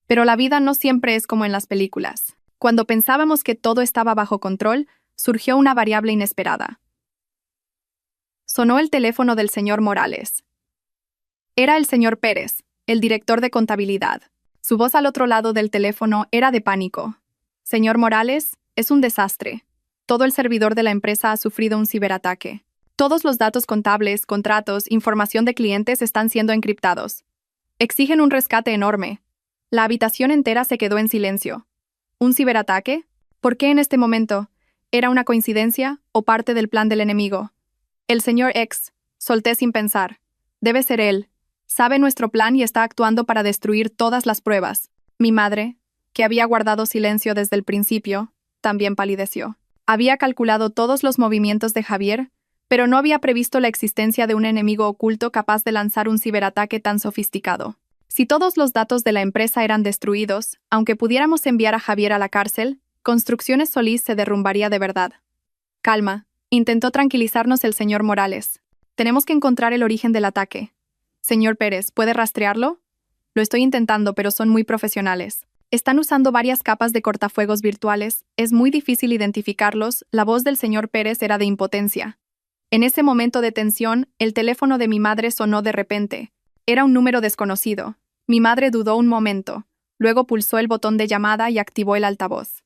Pero la vida no siempre es como en las películas. Cuando pensábamos que todo estaba bajo control, surgió una variable inesperada. Sonó el teléfono del señor Morales. Era el señor Pérez, el director de contabilidad. Su voz al otro lado del teléfono era de pánico. Señor Morales, es un desastre. Todo el servidor de la empresa ha sufrido un ciberataque. Todos los datos contables, contratos, información de clientes están siendo encriptados. Exigen un rescate enorme. La habitación entera se quedó en silencio. ¿Un ciberataque? ¿Por qué en este momento? ¿Era una coincidencia o parte del plan del enemigo? El señor X, solté sin pensar. Debe ser él. Sabe nuestro plan y está actuando para destruir todas las pruebas. Mi madre, que había guardado silencio desde el principio, también palideció. Había calculado todos los movimientos de Javier, pero no había previsto la existencia de un enemigo oculto capaz de lanzar un ciberataque tan sofisticado. Si todos los datos de la empresa eran destruidos, aunque pudiéramos enviar a Javier a la cárcel, Construcciones Solís se derrumbaría de verdad. Calma, intentó tranquilizarnos el señor Morales. Tenemos que encontrar el origen del ataque. Señor Pérez, ¿puede rastrearlo? Lo estoy intentando, pero son muy profesionales. Están usando varias capas de cortafuegos virtuales, es muy difícil identificarlos. La voz del señor Pérez era de impotencia. En ese momento de tensión, el teléfono de mi madre sonó de repente. Era un número desconocido. Mi madre dudó un momento, luego pulsó el botón de llamada y activó el altavoz.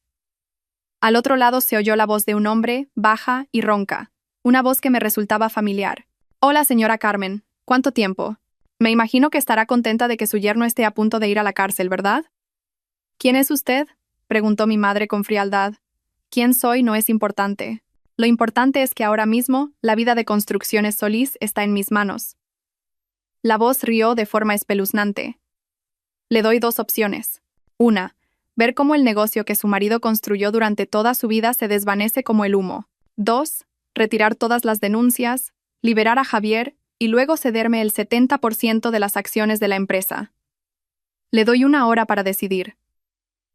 Al otro lado se oyó la voz de un hombre, baja y ronca, una voz que me resultaba familiar. Hola, señora Carmen, ¿cuánto tiempo? Me imagino que estará contenta de que su yerno esté a punto de ir a la cárcel, ¿verdad? ¿Quién es usted? Preguntó mi madre con frialdad. Quién soy no es importante. Lo importante es que ahora mismo la vida de Construcciones Solís está en mis manos. La voz rió de forma espeluznante. Le doy 2 opciones. 1. Ver cómo el negocio que su marido construyó durante toda su vida se desvanece como el humo. 2. Retirar todas las denuncias, liberar a Javier y luego cederme el 70% de las acciones de la empresa. Le doy 1 hora para decidir.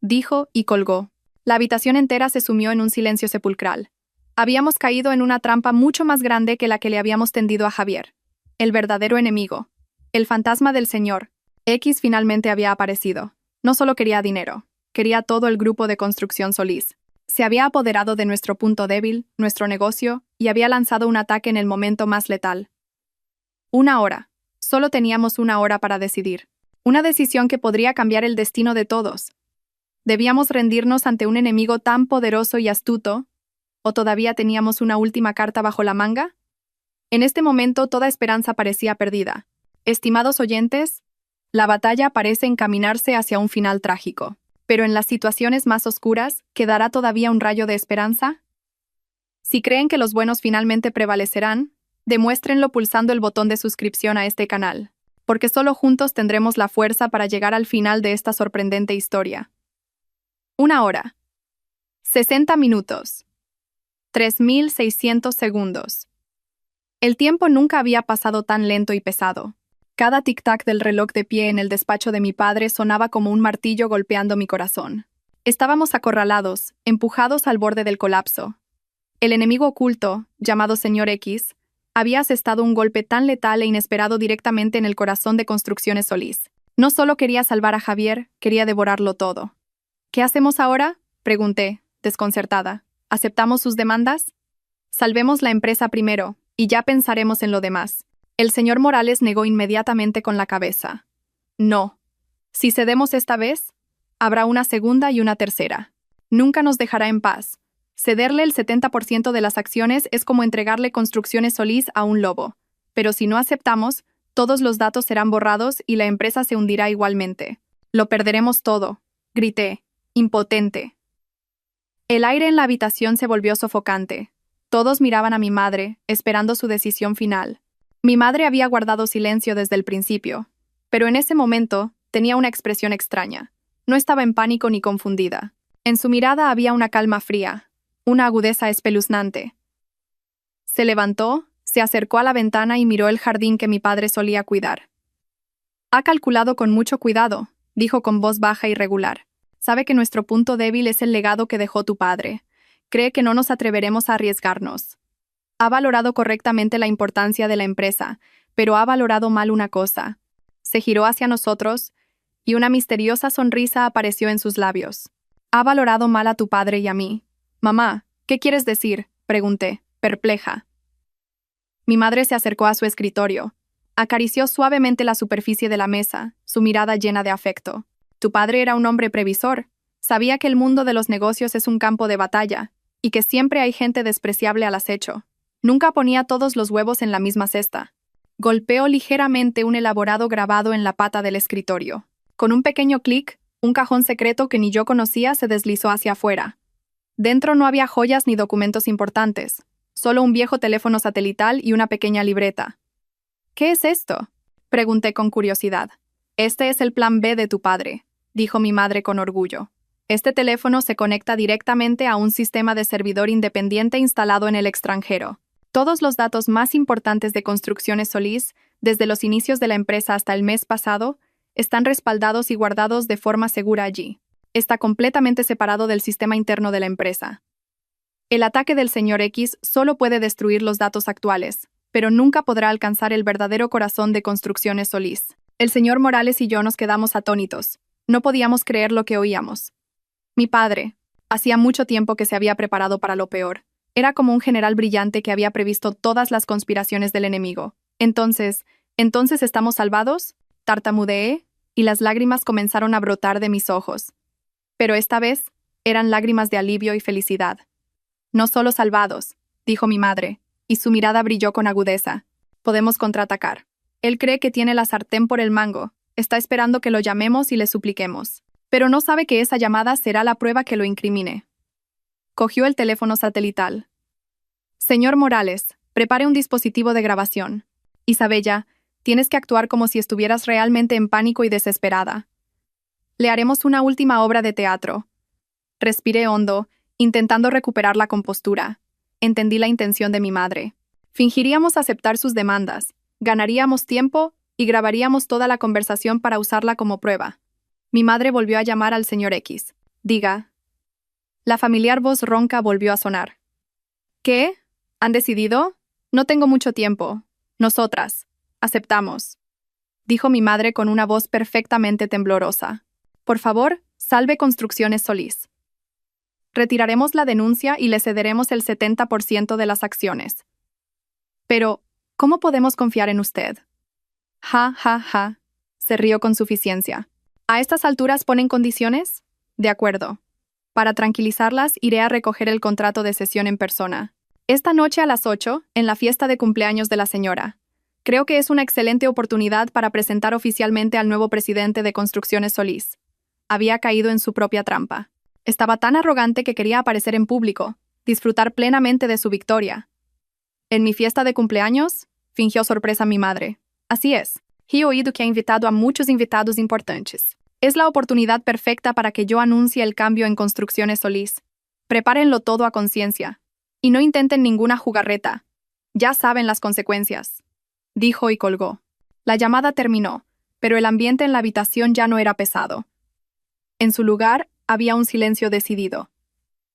Dijo y colgó. La habitación entera se sumió en un silencio sepulcral. Habíamos caído en una trampa mucho más grande que la que le habíamos tendido a Javier. El verdadero enemigo. El fantasma del señor X finalmente había aparecido. No solo quería dinero, quería todo el grupo de Construcción Solís. Se había apoderado de nuestro punto débil, nuestro negocio, y había lanzado un ataque en el momento más letal. 1 hora. Solo teníamos 1 hora para decidir. Una decisión que podría cambiar el destino de todos. ¿Debíamos rendirnos ante un enemigo tan poderoso y astuto? ¿O todavía teníamos una última carta bajo la manga? En este momento toda esperanza parecía perdida. Estimados oyentes, la batalla parece encaminarse hacia un final trágico. Pero en las situaciones más oscuras, ¿quedará todavía un rayo de esperanza? Si creen que los buenos finalmente prevalecerán, demuéstrenlo pulsando el botón de suscripción a este canal, porque solo juntos tendremos la fuerza para llegar al final de esta sorprendente historia. 1 hora. 60 minutos. 3.600 segundos. El tiempo nunca había pasado tan lento y pesado. Cada tic-tac del reloj de pie en el despacho de mi padre sonaba como un martillo golpeando mi corazón. Estábamos acorralados, empujados al borde del colapso. El enemigo oculto, llamado señor X, había asestado un golpe tan letal e inesperado directamente en el corazón de Construcciones Solís. No solo quería salvar a Javier, quería devorarlo todo. ¿Qué hacemos ahora?, pregunté, desconcertada. ¿Aceptamos sus demandas? Salvemos la empresa primero, y ya pensaremos en lo demás. El señor Morales negó inmediatamente con la cabeza. No, Si cedemos esta vez, habrá una segunda y una tercera. Nunca nos dejará en paz. Cederle el 70% de las acciones es como entregarle Construcciones Solís a un lobo. Pero si no aceptamos, todos los datos serán borrados y la empresa se hundirá igualmente. Lo perderemos todo, grité, impotente. El aire en la habitación se volvió sofocante. Todos miraban a mi madre, esperando su decisión final. Mi madre había guardado silencio desde el principio, pero en ese momento tenía una expresión extraña. No estaba en pánico ni confundida. En su mirada había una calma fría, una agudeza espeluznante. Se levantó, se acercó a la ventana y miró el jardín que mi padre solía cuidar. «Ha calculado con mucho cuidado», dijo con voz baja y regular. «Sabe que nuestro punto débil es el legado que dejó tu padre. Cree que no nos atreveremos a arriesgarnos. Ha valorado correctamente la importancia de la empresa, pero ha valorado mal una cosa». Se giró hacia nosotros, y una misteriosa sonrisa apareció en sus labios. «Ha valorado mal a tu padre y a mí». «Mamá, ¿qué quieres decir?», pregunté, perpleja. Mi madre se acercó a su escritorio. Acarició suavemente la superficie de la mesa, su mirada llena de afecto. «Tu padre era un hombre previsor. Sabía que el mundo de los negocios es un campo de batalla, y que siempre hay gente despreciable al acecho. Nunca ponía todos los huevos en la misma cesta». Golpeó ligeramente un elaborado grabado en la pata del escritorio. Con un pequeño clic, un cajón secreto que ni yo conocía se deslizó hacia afuera. Dentro no había joyas ni documentos importantes, solo un viejo teléfono satelital y una pequeña libreta. «¿Qué es esto?», pregunté con curiosidad. «Este es el plan B de tu padre», dijo mi madre con orgullo. «Este teléfono se conecta directamente a un sistema de servidor independiente instalado en el extranjero. Todos los datos más importantes de Construcciones Solís, desde los inicios de la empresa hasta el mes pasado, están respaldados y guardados de forma segura allí. Está completamente separado del sistema interno de la empresa. El ataque del señor X solo puede destruir los datos actuales, pero nunca podrá alcanzar el verdadero corazón de Construcciones Solís». El señor Morales y yo nos quedamos atónitos. No podíamos creer lo que oíamos. Mi padre, hacía mucho tiempo que se había preparado para lo peor. Era como un general brillante que había previsto todas las conspiraciones del enemigo. «¿Entonces estamos salvados?», tartamudeé, y las lágrimas comenzaron a brotar de mis ojos. Pero esta vez eran lágrimas de alivio y felicidad. «No solo salvados», dijo mi madre, y su mirada brilló con agudeza. «Podemos contraatacar. Él cree que tiene la sartén por el mango. Está esperando que lo llamemos y le supliquemos. Pero no sabe que esa llamada será la prueba que lo incrimine». Cogió el teléfono satelital. «Señor Morales, prepare un dispositivo de grabación. Isabella, tienes que actuar como si estuvieras realmente en pánico y desesperada. Le haremos una última obra de teatro». Respiré hondo, intentando recuperar la compostura. Entendí la intención de mi madre. Fingiríamos aceptar sus demandas, ganaríamos tiempo y grabaríamos toda la conversación para usarla como prueba. Mi madre volvió a llamar al señor X. «Diga». La familiar voz ronca volvió a sonar. «¿Qué? ¿Han decidido? No tengo mucho tiempo. Nosotras. Aceptamos», dijo mi madre con una voz perfectamente temblorosa. «Por favor, salve Construcciones Solís. Retiraremos la denuncia y le cederemos el 70% de las acciones. Pero, ¿cómo podemos confiar en usted?». «Ja, ja, ja», se rió con suficiencia. «¿A estas alturas ponen condiciones? De acuerdo. Para tranquilizarlas, iré a recoger el contrato de cesión en persona. Esta noche a las 8, en la fiesta de cumpleaños de la señora. Creo que es una excelente oportunidad para presentar oficialmente al nuevo presidente de Construcciones Solís». Había caído en su propia trampa. Estaba tan arrogante que quería aparecer en público, disfrutar plenamente de su victoria. «¿En mi fiesta de cumpleaños?», fingió sorpresa mi madre. «Así es. He oído que ha invitado a muchos invitados importantes. Es la oportunidad perfecta para que yo anuncie el cambio en Construcciones Solís. Prepárenlo todo a conciencia. Y no intenten ninguna jugarreta. Ya saben las consecuencias», dijo y colgó. La llamada terminó, pero el ambiente en la habitación ya no era pesado. En su lugar, había un silencio decidido.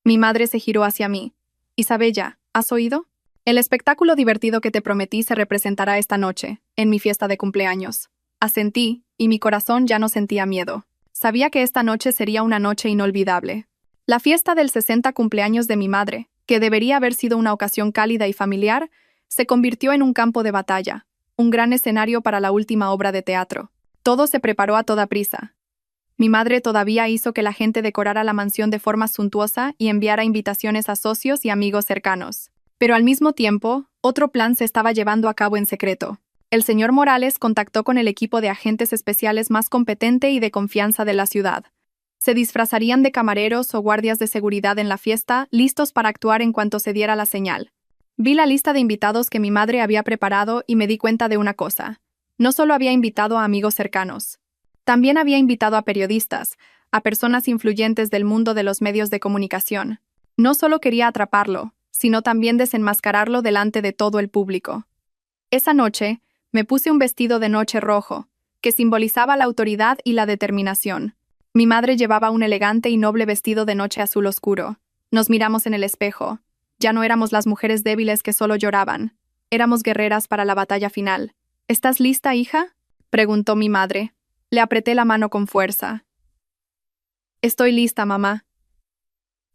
Mi madre se giró hacia mí. «Isabella, ¿has oído? El espectáculo divertido que te prometí se representará esta noche, en mi fiesta de cumpleaños». Asentí, y mi corazón ya no sentía miedo. Sabía que esta noche sería una noche inolvidable. La fiesta del 60 cumpleaños de mi madre, que debería haber sido una ocasión cálida y familiar, se convirtió en un campo de batalla, un gran escenario para la última obra de teatro. Todo se preparó a toda prisa. Mi madre todavía hizo que la gente decorara la mansión de forma suntuosa y enviara invitaciones a socios y amigos cercanos. Pero al mismo tiempo, otro plan se estaba llevando a cabo en secreto. El señor Morales contactó con el equipo de agentes especiales más competente y de confianza de la ciudad. Se disfrazarían de camareros o guardias de seguridad en la fiesta, listos para actuar en cuanto se diera la señal. Vi la lista de invitados que mi madre había preparado y me di cuenta de una cosa. No solo había invitado a amigos cercanos. También había invitado a periodistas, a personas influyentes del mundo de los medios de comunicación. No solo quería atraparlo, sino también desenmascararlo delante de todo el público. Esa noche, me puse un vestido de noche rojo, que simbolizaba la autoridad y la determinación. Mi madre llevaba un elegante y noble vestido de noche azul oscuro. Nos miramos en el espejo. Ya no éramos las mujeres débiles que solo lloraban. Éramos guerreras para la batalla final. ¿Estás lista, hija?, preguntó mi madre. Le apreté la mano con fuerza. Estoy lista, mamá.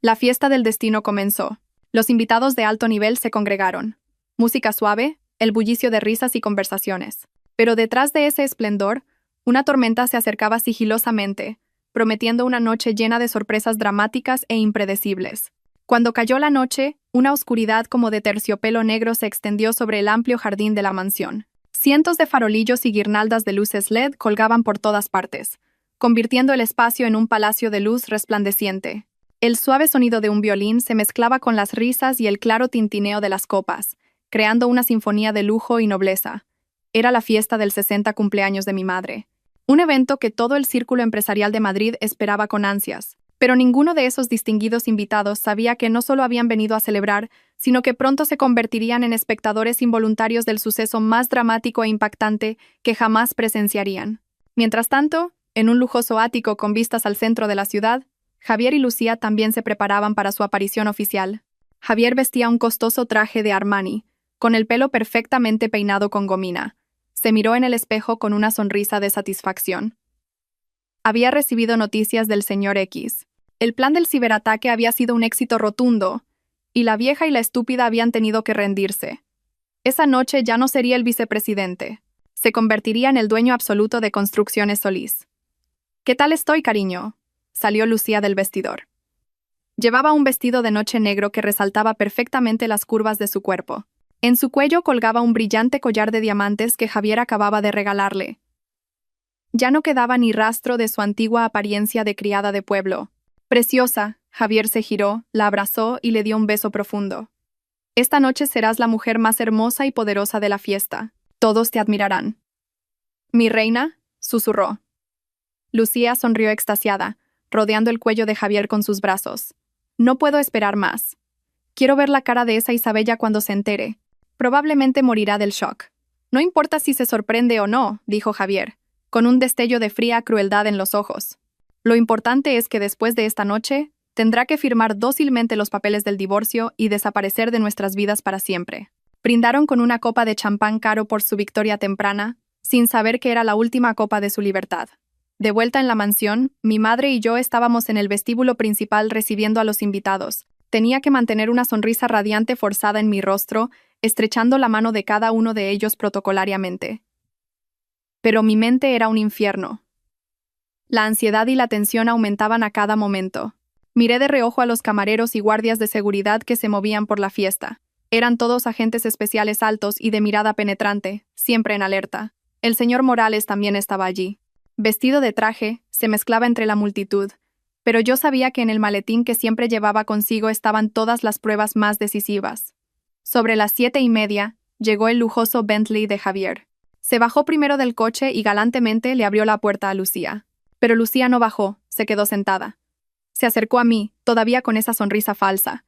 La fiesta del destino comenzó. Los invitados de alto nivel se congregaron. Música suave, el bullicio de risas y conversaciones. Pero detrás de ese esplendor, una tormenta se acercaba sigilosamente, prometiendo una noche llena de sorpresas dramáticas e impredecibles. Cuando cayó la noche, una oscuridad como de terciopelo negro se extendió sobre el amplio jardín de la mansión. Cientos de farolillos y guirnaldas de luces LED colgaban por todas partes, convirtiendo el espacio en un palacio de luz resplandeciente. El suave sonido de un violín se mezclaba con las risas y el claro tintineo de las copas, creando una sinfonía de lujo y nobleza. Era la fiesta del 60 cumpleaños de mi madre. Un evento que todo el círculo empresarial de Madrid esperaba con ansias. Pero ninguno de esos distinguidos invitados sabía que no solo habían venido a celebrar, sino que pronto se convertirían en espectadores involuntarios del suceso más dramático e impactante que jamás presenciarían. Mientras tanto, en un lujoso ático con vistas al centro de la ciudad, Javier y Lucía también se preparaban para su aparición oficial. Javier vestía un costoso traje de Armani, con el pelo perfectamente peinado con gomina. Se miró en el espejo con una sonrisa de satisfacción. Había recibido noticias del señor X. El plan del ciberataque había sido un éxito rotundo, y la vieja y la estúpida habían tenido que rendirse. Esa noche ya no sería el vicepresidente. Se convertiría en el dueño absoluto de Construcciones Solís. «¿Qué tal estoy, cariño?», salió Lucía del vestidor. Llevaba un vestido de noche negro que resaltaba perfectamente las curvas de su cuerpo. En su cuello colgaba un brillante collar de diamantes que Javier acababa de regalarle. Ya no quedaba ni rastro de su antigua apariencia de criada de pueblo. «Preciosa», Javier se giró, la abrazó y le dio un beso profundo. «Esta noche serás la mujer más hermosa y poderosa de la fiesta. Todos te admirarán». «Mi reina», susurró. Lucía sonrió extasiada, rodeando el cuello de Javier con sus brazos. «No puedo esperar más. Quiero ver la cara de esa Isabella cuando se entere. Probablemente morirá del shock». «No importa si se sorprende o no», dijo Javier, con un destello de fría crueldad en los ojos. «Lo importante es que después de esta noche, tendrá que firmar dócilmente los papeles del divorcio y desaparecer de nuestras vidas para siempre». Brindaron con una copa de champán caro por su victoria temprana, sin saber que era la última copa de su libertad. De vuelta en la mansión, mi madre y yo estábamos en el vestíbulo principal recibiendo a los invitados. Tenía que mantener una sonrisa radiante forzada en mi rostro, estrechando la mano de cada uno de ellos protocolariamente. Pero mi mente era un infierno. La ansiedad y la tensión aumentaban a cada momento. Miré de reojo a los camareros y guardias de seguridad que se movían por la fiesta. Eran todos agentes especiales altos y de mirada penetrante, siempre en alerta. El señor Morales también estaba allí. Vestido de traje, se mezclaba entre la multitud, pero yo sabía que en el maletín que siempre llevaba consigo estaban todas las pruebas más decisivas. Sobre las 7:30, llegó el lujoso Bentley de Javier. Se bajó primero del coche y galantemente le abrió la puerta a Lucía. Pero Lucía no bajó, se quedó sentada. Se acercó a mí, todavía con esa sonrisa falsa.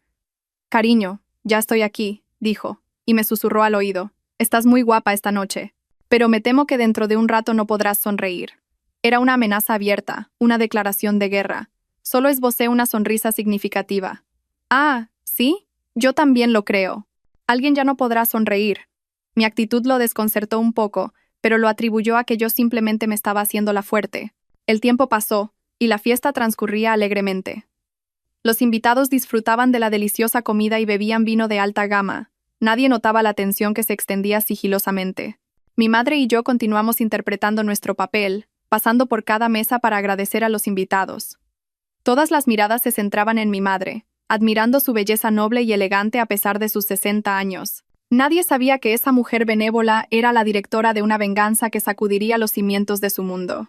«Cariño, ya estoy aquí», dijo, y me susurró al oído. «Estás muy guapa esta noche, pero me temo que dentro de un rato no podrás sonreír». Era una amenaza abierta, una declaración de guerra. Solo esbocé una sonrisa significativa. «Ah, ¿sí? Yo también lo creo. Alguien ya no podrá sonreír». Mi actitud lo desconcertó un poco, pero lo atribuyó a que yo simplemente me estaba haciendo la fuerte. El tiempo pasó, y la fiesta transcurría alegremente. Los invitados disfrutaban de la deliciosa comida y bebían vino de alta gama. Nadie notaba la tensión que se extendía sigilosamente. Mi madre y yo continuamos interpretando nuestro papel, pasando por cada mesa para agradecer a los invitados. Todas las miradas se centraban en mi madre, admirando su belleza noble y elegante a pesar de sus 60 años. Nadie sabía que esa mujer benévola era la directora de una venganza que sacudiría los cimientos de su mundo.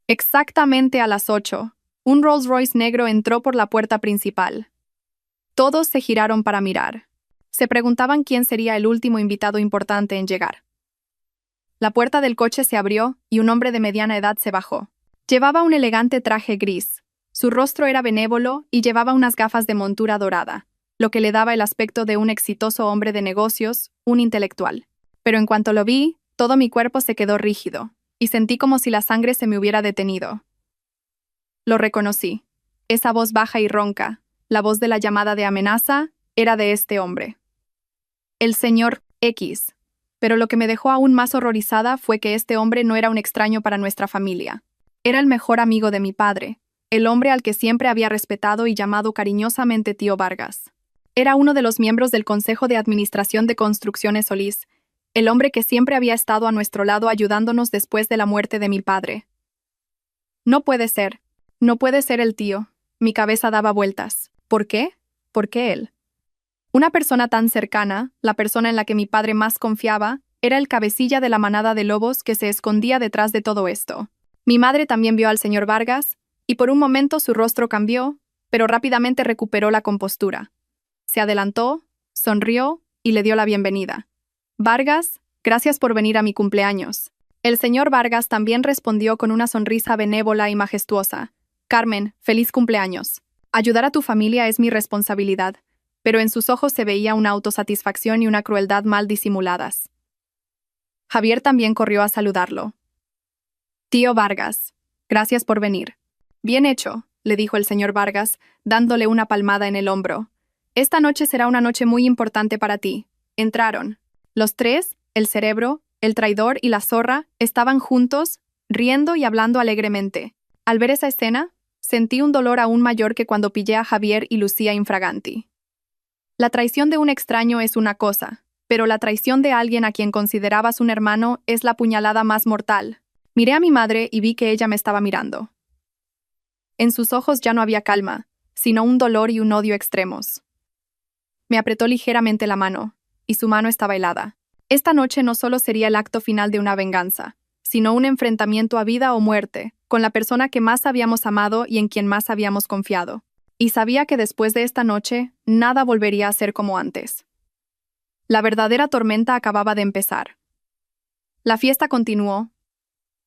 Exactamente a las 8, un Rolls Royce negro entró por la puerta principal. Todos se giraron para mirar. Se preguntaban quién sería el último invitado importante en llegar. La puerta del coche se abrió y un hombre de mediana edad se bajó. Llevaba un elegante traje gris. Su rostro era benévolo y llevaba unas gafas de montura dorada, lo que le daba el aspecto de un exitoso hombre de negocios, un intelectual. Pero en cuanto lo vi, todo mi cuerpo se quedó rígido, y sentí como si la sangre se me hubiera detenido. Lo reconocí. Esa voz baja y ronca, la voz de la llamada de amenaza, era de este hombre. El señor X. Pero lo que me dejó aún más horrorizada fue que este hombre no era un extraño para nuestra familia. Era el mejor amigo de mi padre, el hombre al que siempre había respetado y llamado cariñosamente tío Vargas. Era uno de los miembros del Consejo de Administración de Construcciones Solís, el hombre que siempre había estado a nuestro lado ayudándonos después de la muerte de mi padre. No puede ser el tío. Mi cabeza daba vueltas. ¿Por qué? ¿Por qué él? Una persona tan cercana, la persona en la que mi padre más confiaba, era el cabecilla de la manada de lobos que se escondía detrás de todo esto. Mi madre también vio al señor Vargas, y por un momento su rostro cambió, pero rápidamente recuperó la compostura. Se adelantó, sonrió y le dio la bienvenida. Vargas, gracias por venir a mi cumpleaños. El señor Vargas también respondió con una sonrisa benévola y majestuosa. Carmen, feliz cumpleaños. Ayudar a tu familia es mi responsabilidad, pero en sus ojos se veía una autosatisfacción y una crueldad mal disimuladas. Javier también corrió a saludarlo. Tío Vargas, gracias por venir. Bien hecho, le dijo el señor Vargas, dándole una palmada en el hombro. Esta noche será una noche muy importante para ti. Entraron. Los tres, el cerebro, el traidor y la zorra, estaban juntos, riendo y hablando alegremente. Al ver esa escena, sentí un dolor aún mayor que cuando pillé a Javier y Lucía infraganti. La traición de un extraño es una cosa, pero la traición de alguien a quien considerabas un hermano es la puñalada más mortal. Miré a mi madre y vi que ella me estaba mirando. En sus ojos ya no había calma, sino un dolor y un odio extremos. Me apretó ligeramente la mano, y su mano estaba helada. Esta noche no solo sería el acto final de una venganza, sino un enfrentamiento a vida o muerte, con la persona que más habíamos amado y en quien más habíamos confiado. Y sabía que después de esta noche, nada volvería a ser como antes. La verdadera tormenta acababa de empezar. La fiesta continuó,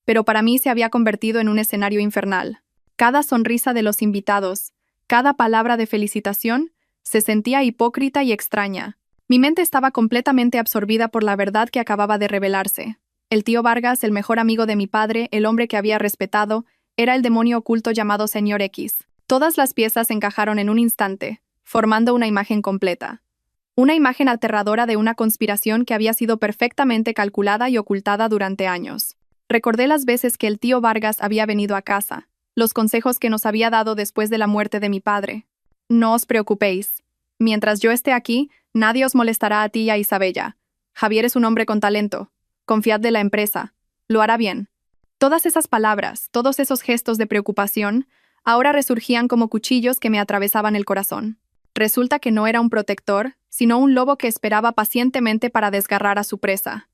pero para mí se había convertido en un escenario infernal. Cada sonrisa de los invitados, cada palabra de felicitación, se sentía hipócrita y extraña. Mi mente estaba completamente absorbida por la verdad que acababa de revelarse. El tío Vargas, el mejor amigo de mi padre, el hombre que había respetado, era el demonio oculto llamado Señor X. Todas las piezas encajaron en un instante, formando una imagen completa. Una imagen aterradora de una conspiración que había sido perfectamente calculada y ocultada durante años. Recordé las veces que el tío Vargas había venido a casa, los consejos que nos había dado después de la muerte de mi padre. No os preocupéis. Mientras yo esté aquí, nadie os molestará a ti y a Isabella. Javier es un hombre con talento. Confiad de la empresa. Lo hará bien. Todas esas palabras, todos esos gestos de preocupación, ahora resurgían como cuchillos que me atravesaban el corazón. Resulta que no era un protector, sino un lobo que esperaba pacientemente para desgarrar a su presa.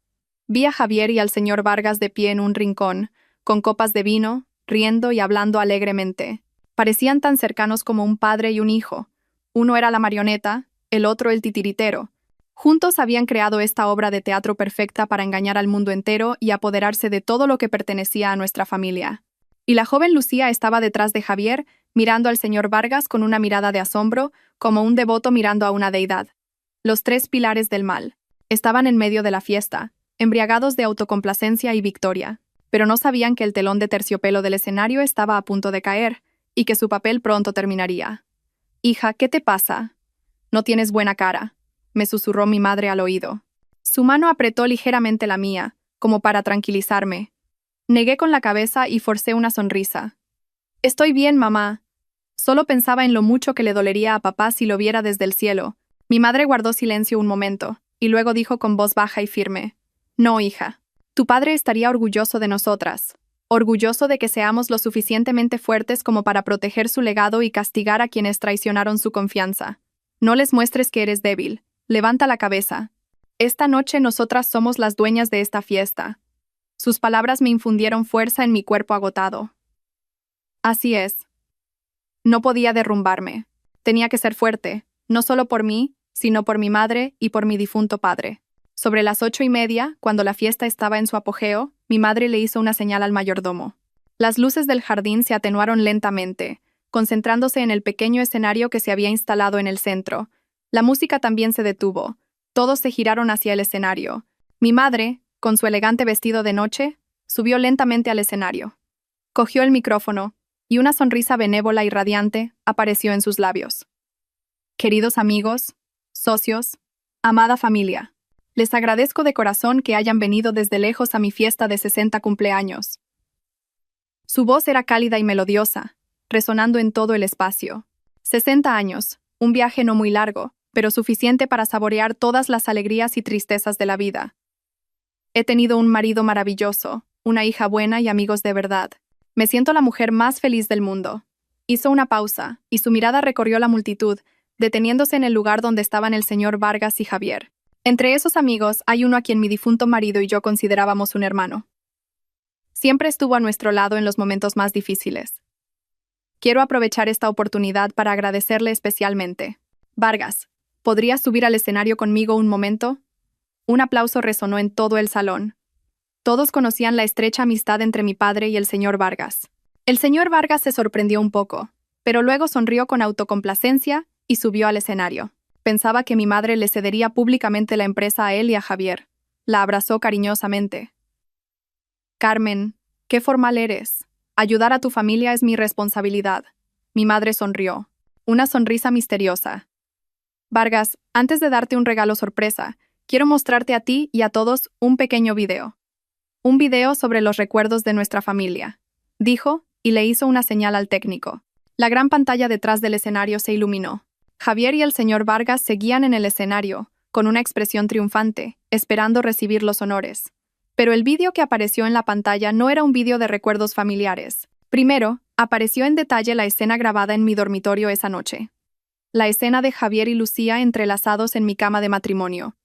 Vi a Javier y al señor Vargas de pie en un rincón, con copas de vino, riendo y hablando alegremente. Parecían tan cercanos como un padre y un hijo. Uno era la marioneta, el otro el titiritero. Juntos habían creado esta obra de teatro perfecta para engañar al mundo entero y apoderarse de todo lo que pertenecía a nuestra familia. Y la joven Lucía estaba detrás de Javier, mirando al señor Vargas con una mirada de asombro, como un devoto mirando a una deidad. Los tres pilares del mal. Estaban en medio de la fiesta, embriagados de autocomplacencia y victoria, pero no sabían que el telón de terciopelo del escenario estaba a punto de caer, y que su papel pronto terminaría. «Hija, ¿qué te pasa? No tienes buena cara», me susurró mi madre al oído. Su mano apretó ligeramente la mía, como para tranquilizarme. Negué con la cabeza y forcé una sonrisa. «Estoy bien, mamá». Solo pensaba en lo mucho que le dolería a papá si lo viera desde el cielo. Mi madre guardó silencio un momento, y luego dijo con voz baja y firme: «No, hija. Tu padre estaría orgulloso de nosotras. orgulloso de que seamos lo suficientemente fuertes como para proteger su legado y castigar a quienes traicionaron su confianza. No les muestres que eres débil. Levanta la cabeza. Esta noche nosotras somos las dueñas de esta fiesta. Sus palabras me infundieron fuerza en mi cuerpo agotado. Así es. No podía derrumbarme. Tenía que ser fuerte, no solo por mí, sino por mi madre y por mi difunto padre. Sobre las 8:30, cuando la fiesta estaba en su apogeo, mi madre le hizo una señal al mayordomo. Las luces del jardín se atenuaron lentamente, concentrándose en el pequeño escenario que se había instalado en el centro. La música también se detuvo. Todos se giraron hacia el escenario. Mi madre, con su elegante vestido de noche, subió lentamente al escenario. Cogió el micrófono, y una sonrisa benévola y radiante apareció en sus labios. Queridos amigos, socios, amada familia, les agradezco de corazón que hayan venido desde lejos a mi fiesta de 60 cumpleaños. Su voz era cálida y melodiosa, resonando en todo el espacio. 60 años, un viaje no muy largo, pero suficiente para saborear todas las alegrías y tristezas de la vida. He tenido un marido maravilloso, una hija buena y amigos de verdad. Me siento la mujer más feliz del mundo. Hizo una pausa, y su mirada recorrió la multitud, deteniéndose en el lugar donde estaban el señor Vargas y Javier. Entre esos amigos hay uno a quien mi difunto marido y yo considerábamos un hermano. Siempre estuvo a nuestro lado en los momentos más difíciles. Quiero aprovechar esta oportunidad para agradecerle especialmente. Vargas, ¿podrías subir al escenario conmigo un momento? Un aplauso resonó en todo el salón. Todos conocían la estrecha amistad entre mi padre y el señor Vargas. El señor Vargas se sorprendió un poco, pero luego sonrió con autocomplacencia y subió al escenario. Pensaba que mi madre le cedería públicamente la empresa a él y a Javier. La abrazó cariñosamente. Carmen, qué formal eres. Ayudar a tu familia es mi responsabilidad. Mi madre sonrió. Una sonrisa misteriosa. Vargas, antes de darte un regalo sorpresa, quiero mostrarte a ti y a todos un pequeño video. Un video sobre los recuerdos de nuestra familia, dijo, y le hizo una señal al técnico. La gran pantalla detrás del escenario se iluminó. Javier y el señor Vargas seguían en el escenario, con una expresión triunfante, esperando recibir los honores. Pero el vídeo que apareció en la pantalla no era un vídeo de recuerdos familiares. Primero, apareció en detalle la escena grabada en mi dormitorio esa noche. La escena de Javier y Lucía entrelazados en mi cama de matrimonio.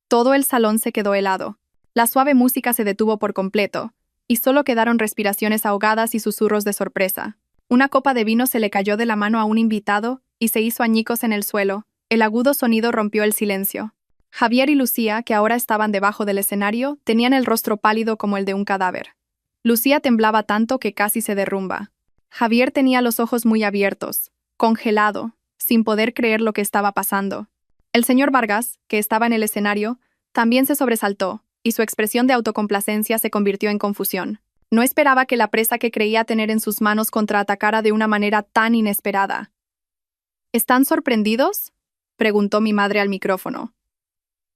Todo el salón se quedó helado. La suave música se detuvo por completo, y solo quedaron respiraciones ahogadas y susurros de sorpresa. Una copa de vino se le cayó de la mano a un invitado y se hizo añicos en el suelo. El agudo sonido rompió el silencio. Javier y Lucía, que ahora estaban debajo del escenario, tenían el rostro pálido como el de un cadáver. Lucía temblaba tanto que casi se derrumba. Javier tenía los ojos muy abiertos, congelado, sin poder creer lo que estaba pasando. El señor Vargas, que estaba en el escenario, también se sobresaltó, y su expresión de autocomplacencia se convirtió en confusión. No esperaba que la presa que creía tener en sus manos contraatacara de una manera tan inesperada. ¿Están sorprendidos?, preguntó mi madre al micrófono.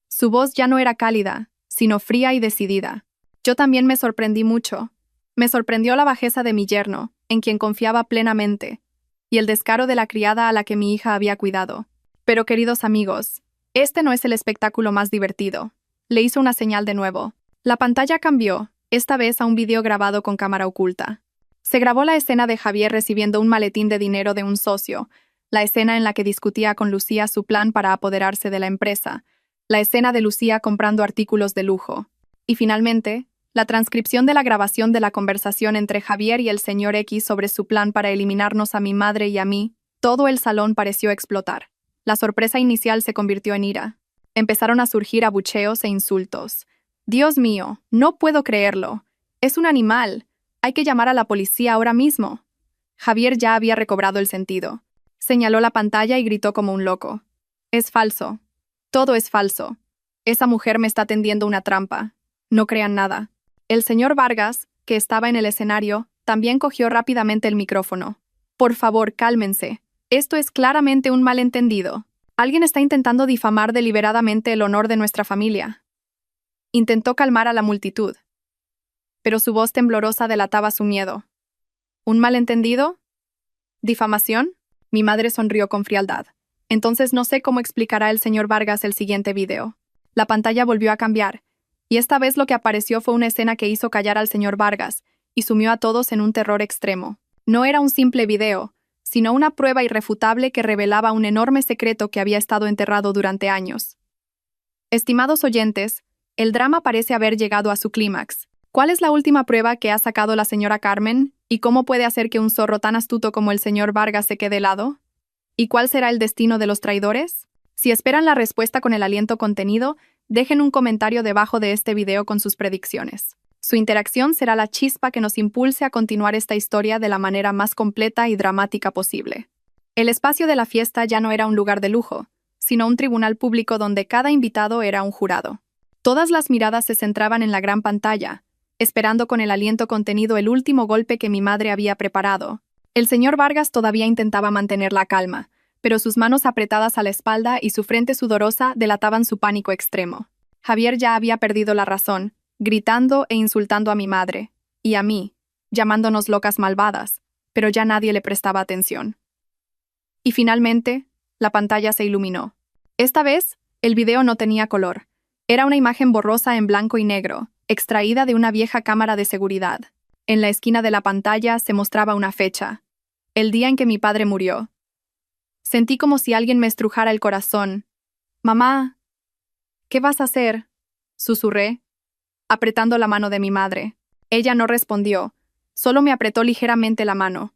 Su voz ya no era cálida, sino fría y decidida. Yo también me sorprendí mucho. Me sorprendió la bajeza de mi yerno, en quien confiaba plenamente, y el descaro de la criada a la que mi hija había cuidado. Pero, queridos amigos, este no es el espectáculo más divertido. Le hizo una señal de nuevo. La pantalla cambió, esta vez a un video grabado con cámara oculta. Se grabó la escena de Javier recibiendo un maletín de dinero de un socio, la escena en la que discutía con Lucía su plan para apoderarse de la empresa, la escena de Lucía comprando artículos de lujo, y finalmente, la transcripción de la grabación de la conversación entre Javier y el señor X sobre su plan para eliminarnos a mi madre y a mí. Todo el salón pareció explotar. La sorpresa inicial se convirtió en ira. Empezaron a surgir abucheos e insultos. «Dios mío, no puedo creerlo. Es un animal. Hay que llamar a la policía ahora mismo». Javier ya había recobrado el sentido. Señaló la pantalla y gritó como un loco. «Es falso. Todo es falso. Esa mujer me está tendiendo una trampa. No crean nada». El señor Vargas, que estaba en el escenario, también cogió rápidamente el micrófono. «Por favor, cálmense. Esto es claramente un malentendido. Alguien está intentando difamar deliberadamente el honor de nuestra familia». Intentó calmar a la multitud, pero su voz temblorosa delataba su miedo. ¿Un malentendido? ¿Difamación? Mi madre sonrió con frialdad. Entonces no sé cómo explicará el señor Vargas el siguiente video. La pantalla volvió a cambiar, y esta vez lo que apareció fue una escena que hizo callar al señor Vargas, y sumió a todos en un terror extremo. No era un simple video, sino una prueba irrefutable que revelaba un enorme secreto que había estado enterrado durante años. Estimados oyentes, el drama parece haber llegado a su clímax. ¿Cuál es la última prueba que ha sacado la señora Carmen? ¿Y cómo puede hacer que un zorro tan astuto como el señor Vargas se quede helado? ¿Y cuál será el destino de los traidores? Si esperan la respuesta con el aliento contenido, dejen un comentario debajo de este video con sus predicciones. Su interacción será la chispa que nos impulse a continuar esta historia de la manera más completa y dramática posible. El espacio de la fiesta ya no era un lugar de lujo, sino un tribunal público donde cada invitado era un jurado. Todas las miradas se centraban en la gran pantalla, esperando con el aliento contenido el último golpe que mi madre había preparado. El señor Vargas todavía intentaba mantener la calma, pero sus manos apretadas a la espalda y su frente sudorosa delataban su pánico extremo. Javier ya había perdido la razón, gritando e insultando a mi madre, y a mí, llamándonos locas malvadas, pero ya nadie le prestaba atención. Y finalmente, la pantalla se iluminó. Esta vez, el video no tenía color. Era una imagen borrosa en blanco y negro, extraída de una vieja cámara de seguridad. En la esquina de la pantalla se mostraba una fecha, el día en que mi padre murió. Sentí como si alguien me estrujara el corazón. «Mamá, ¿qué vas a hacer?», susurré, apretando la mano de mi madre. Ella no respondió, solo me apretó ligeramente la mano.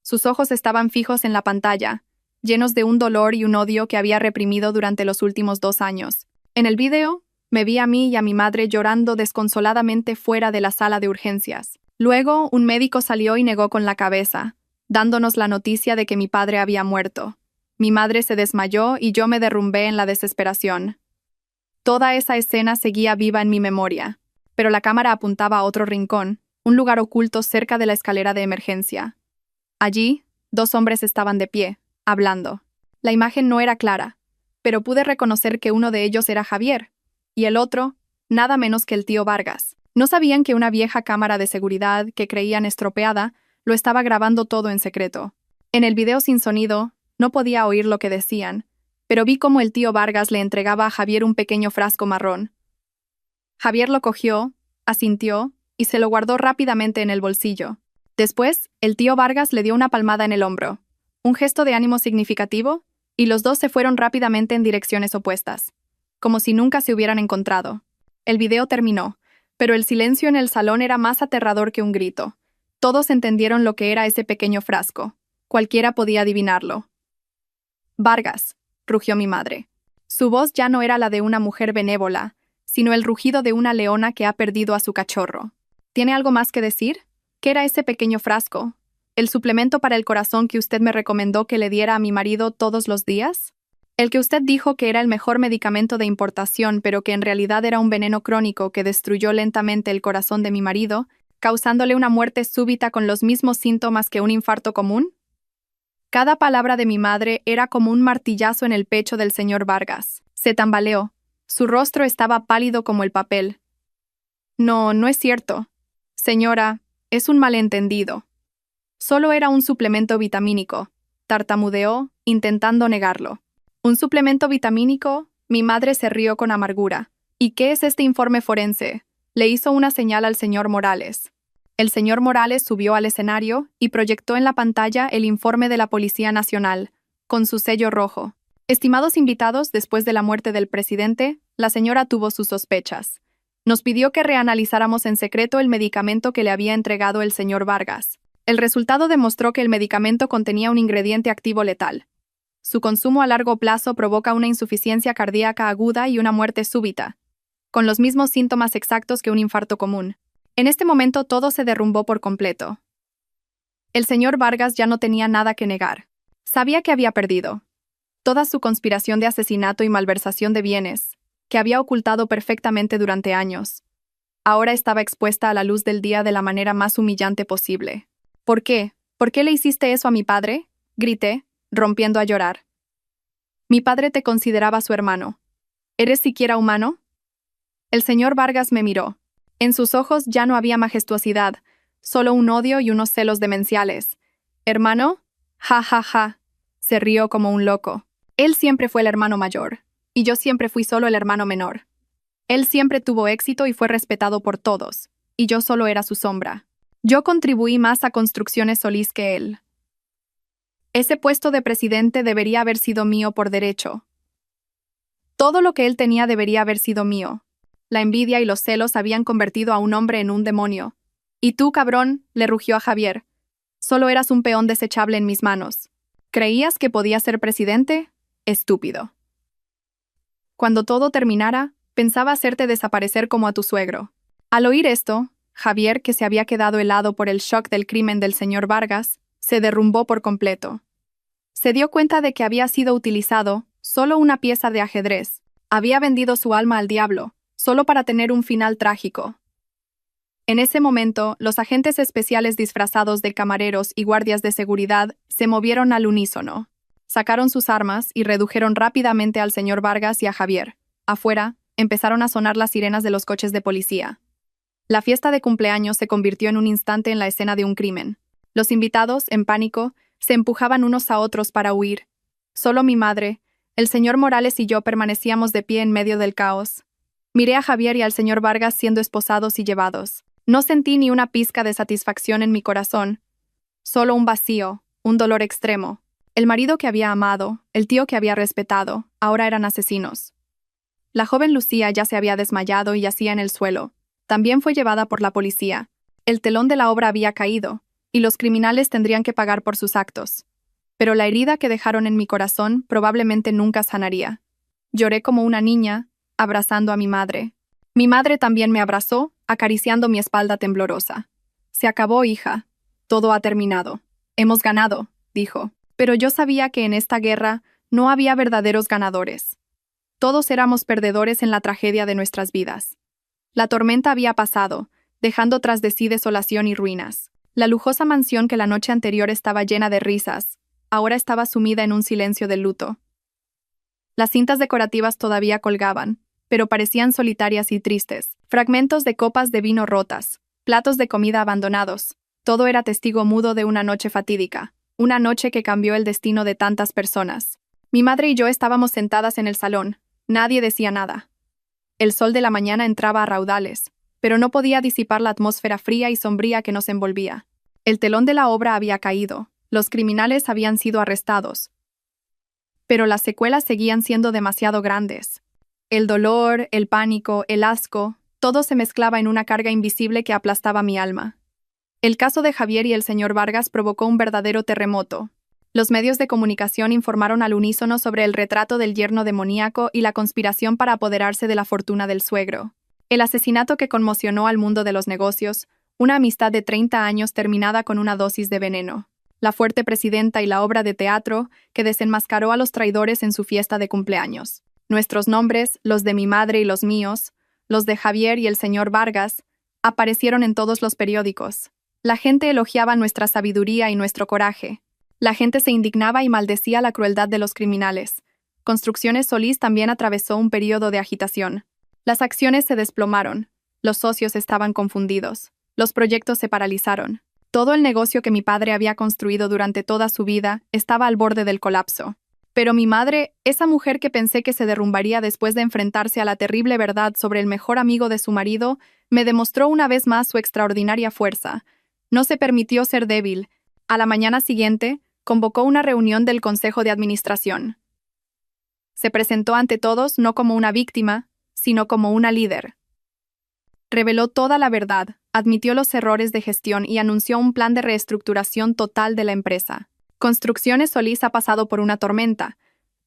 Sus ojos estaban fijos en la pantalla, llenos de un dolor y un odio que había reprimido durante los últimos 2 años. En el video, me vi a mí y a mi madre llorando desconsoladamente fuera de la sala de urgencias. Luego, un médico salió y negó con la cabeza, dándonos la noticia de que mi padre había muerto. Mi madre se desmayó y yo me derrumbé en la desesperación. Toda esa escena seguía viva en mi memoria, pero la cámara apuntaba a otro rincón, un lugar oculto cerca de la escalera de emergencia. Allí, 2 hombres estaban de pie, hablando. La imagen no era clara, pero pude reconocer que uno de ellos era Javier, y el otro, nada menos que el tío Vargas. No sabían que una vieja cámara de seguridad que creían estropeada lo estaba grabando todo en secreto. En el video sin sonido, no podía oír lo que decían, pero vi cómo el tío Vargas le entregaba a Javier un pequeño frasco marrón. Javier lo cogió, asintió y se lo guardó rápidamente en el bolsillo. Después, el tío Vargas le dio una palmada en el hombro, un gesto de ánimo significativo, y los dos se fueron rápidamente en direcciones opuestas, como si nunca se hubieran encontrado. El video terminó, pero el silencio en el salón era más aterrador que un grito. Todos entendieron lo que era ese pequeño frasco. Cualquiera podía adivinarlo. «Vargas», rugió mi madre. Su voz ya no era la de una mujer benévola, sino el rugido de una leona que ha perdido a su cachorro. «¿Tiene algo más que decir? ¿Qué era ese pequeño frasco? ¿El suplemento para el corazón que usted me recomendó que le diera a mi marido todos los días? El que usted dijo que era el mejor medicamento de importación, pero que en realidad era un veneno crónico que destruyó lentamente el corazón de mi marido, causándole una muerte súbita con los mismos síntomas que un infarto común?» Cada palabra de mi madre era como un martillazo en el pecho del señor Vargas. Se tambaleó. Su rostro estaba pálido como el papel. «No, no es cierto. Señora, es un malentendido. Solo era un suplemento vitamínico», tartamudeó, intentando negarlo. «¿Un suplemento vitamínico?». Mi madre se rió con amargura. «¿Y qué es este informe forense?». Le hizo una señal al señor Morales. El señor Morales subió al escenario y proyectó en la pantalla el informe de la Policía Nacional, con su sello rojo. Estimados invitados, después de la muerte del presidente, la señora tuvo sus sospechas. Nos pidió que reanalizáramos en secreto el medicamento que le había entregado el señor Vargas. El resultado demostró que el medicamento contenía un ingrediente activo letal. Su consumo a largo plazo provoca una insuficiencia cardíaca aguda y una muerte súbita, con los mismos síntomas exactos que un infarto común. En este momento todo se derrumbó por completo. El señor Vargas ya no tenía nada que negar. Sabía que había perdido. Toda su conspiración de asesinato y malversación de bienes, que había ocultado perfectamente durante años, ahora estaba expuesta a la luz del día de la manera más humillante posible. «¿Por qué? ¿Por qué le hiciste eso a mi padre?», grité, rompiendo a llorar. «Mi padre te consideraba su hermano. ¿Eres siquiera humano?». El señor Vargas me miró. En sus ojos ya no había majestuosidad, solo un odio y unos celos demenciales. «¿Hermano? Ja, ja, ja». Se rió como un loco. Él siempre fue el hermano mayor, y yo siempre fui solo el hermano menor. Él siempre tuvo éxito y fue respetado por todos, y yo solo era su sombra. Yo contribuí más a Construcciones Solís que él. Ese puesto de presidente debería haber sido mío por derecho. Todo lo que él tenía debería haber sido mío. La envidia y los celos habían convertido a un hombre en un demonio. Y tú, cabrón, le rugió a Javier. Solo eras un peón desechable en mis manos. ¿Creías que podías ser presidente? Estúpido. Cuando todo terminara, pensaba hacerte desaparecer como a tu suegro. Al oír esto, Javier, que se había quedado helado por el shock del crimen del señor Vargas, se derrumbó por completo. Se dio cuenta de que había sido utilizado, solo una pieza de ajedrez. Había vendido su alma al diablo, solo para tener un final trágico. En ese momento, los agentes especiales disfrazados de camareros y guardias de seguridad se movieron al unísono. Sacaron sus armas y redujeron rápidamente al señor Vargas y a Javier. Afuera, empezaron a sonar las sirenas de los coches de policía. La fiesta de cumpleaños se convirtió en un instante en la escena de un crimen. Los invitados, en pánico, se empujaban unos a otros para huir. Solo mi madre, el señor Morales y yo permanecíamos de pie en medio del caos. Miré a Javier y al señor Vargas siendo esposados y llevados. No sentí ni una pizca de satisfacción en mi corazón. Solo un vacío, un dolor extremo. El marido que había amado, el tío que había respetado, ahora eran asesinos. La joven Lucía ya se había desmayado y yacía en el suelo. También fue llevada por la policía. El telón de la obra había caído, y los criminales tendrían que pagar por sus actos. Pero la herida que dejaron en mi corazón probablemente nunca sanaría. Lloré como una niña, abrazando a mi madre. Mi madre también me abrazó, acariciando mi espalda temblorosa. Se acabó, hija. Todo ha terminado. Hemos ganado, dijo. Pero yo sabía que en esta guerra no había verdaderos ganadores. Todos éramos perdedores en la tragedia de nuestras vidas. La tormenta había pasado, dejando tras de sí desolación y ruinas. La lujosa mansión que la noche anterior estaba llena de risas, ahora estaba sumida en un silencio de luto. Las cintas decorativas todavía colgaban, pero parecían solitarias y tristes. Fragmentos de copas de vino rotas, platos de comida abandonados. Todo era testigo mudo de una noche fatídica, una noche que cambió el destino de tantas personas. Mi madre y yo estábamos sentadas en el salón. Nadie decía nada. El sol de la mañana entraba a raudales, pero no podía disipar la atmósfera fría y sombría que nos envolvía. El telón de la obra había caído, los criminales habían sido arrestados. Pero las secuelas seguían siendo demasiado grandes. El dolor, el pánico, el asco, todo se mezclaba en una carga invisible que aplastaba mi alma. El caso de Javier y el señor Vargas provocó un verdadero terremoto. Los medios de comunicación informaron al unísono sobre el retrato del yerno demoníaco y la conspiración para apoderarse de la fortuna del suegro. El asesinato que conmocionó al mundo de los negocios, una amistad de 30 años terminada con una dosis de veneno. La fuerte presidenta y la obra de teatro que desenmascaró a los traidores en su fiesta de cumpleaños. Nuestros nombres, los de mi madre y los míos, los de Javier y el señor Vargas, aparecieron en todos los periódicos. La gente elogiaba nuestra sabiduría y nuestro coraje. La gente se indignaba y maldecía la crueldad de los criminales. Construcciones Solís también atravesó un periodo de agitación. Las acciones se desplomaron. Los socios estaban confundidos. Los proyectos se paralizaron. Todo el negocio que mi padre había construido durante toda su vida estaba al borde del colapso. Pero mi madre, esa mujer que pensé que se derrumbaría después de enfrentarse a la terrible verdad sobre el mejor amigo de su marido, me demostró una vez más su extraordinaria fuerza. No se permitió ser débil. A la mañana siguiente, convocó una reunión del Consejo de Administración. Se presentó ante todos no como una víctima, sino como una líder. Reveló toda la verdad, admitió los errores de gestión y anunció un plan de reestructuración total de la empresa. Construcciones Solís ha pasado por una tormenta,